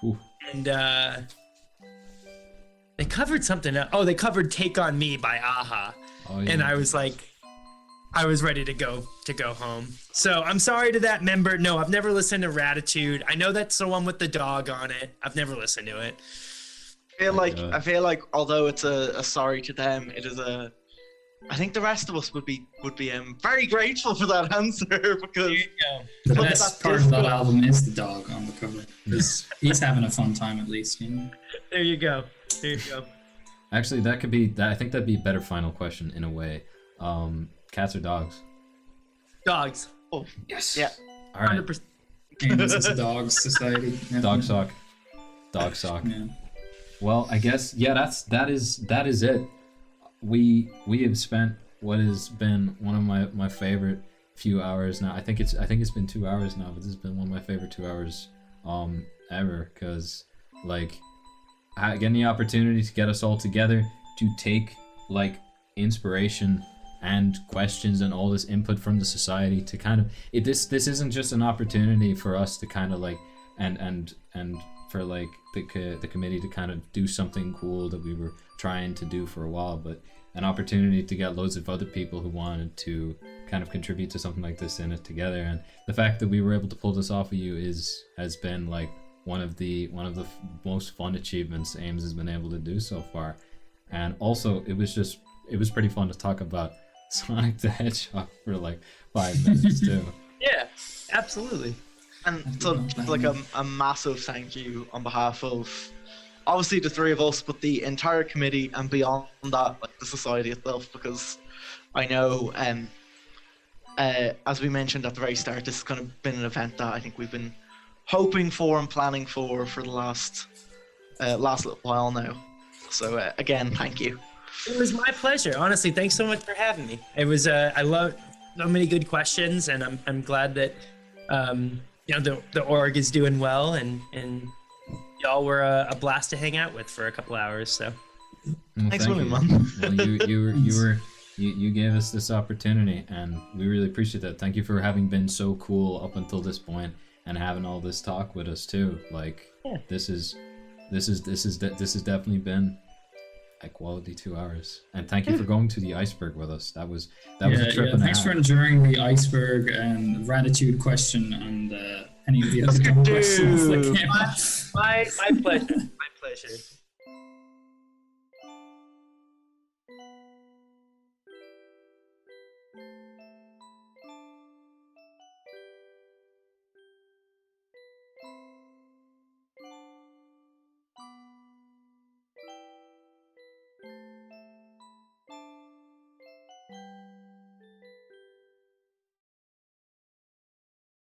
Ooh. and they covered something else. Oh, they covered "Take on Me" by Aha, Oh, yeah. and I was like, I was ready to go home. So I'm sorry to that member. No, I've never listened to Raditude. I know that's the one with the dog on it. I've never listened to it. I feel like although it's a sorry to them, it is a. I think the rest of us would be very grateful for that answer, because The Look at best that part of that disco. album is the dog on the cover. He's having a fun time at least, There you go. Actually, that could be that. I think that'd be a better final question in a way. Cats or dogs? Dogs. oh Yes. yeah. All right. 100%. Kansas is a dog society. Yeah. Dog sock. Dog sock. Yeah. Well, I guess that is it. We have spent what has been one of my favorite few hours now. I think it's been 2 hours now, but this has been one of my favorite 2 hours ever, because like getting the opportunity to get us all together to take like inspiration and questions and all this input from the society to kind of this isn't just an opportunity for us to kind of like and for like the committee to kind of do something cool that we were trying to do for a while, but an opportunity to get loads of other people who wanted to kind of contribute to something like this in it together. And the fact that we were able to pull this off of you has been like one of the most fun achievements Ames has been able to do so far. And also it was pretty fun to talk about Sonic the Hedgehog for like 5 minutes too. Yeah, absolutely. And so, like a massive thank you on behalf of obviously the three of us, but the entire committee, and beyond that, like the society itself, because I know, as we mentioned at the very start, this has kind of been an event that I think we've been hoping for and planning for the last little while now. So again, thank you. It was my pleasure. Honestly, thanks so much for having me. It was I love so many good questions, and I'm glad that the org is doing well, and y'all were a blast to hang out with for a couple hours. So Well, Thanks, thank William, you. man. Well, you gave us this opportunity, and we really appreciate that. Thank you for having been so cool up until this point and having all this talk with us too. Like, Yeah. this has definitely been a quality 2 hours. And thank you for going to the Iceberg with us. That was a trip and a Thanks half. for enduring the iceberg and Raditude question and any of the other double questions that came up. my pleasure. My pleasure.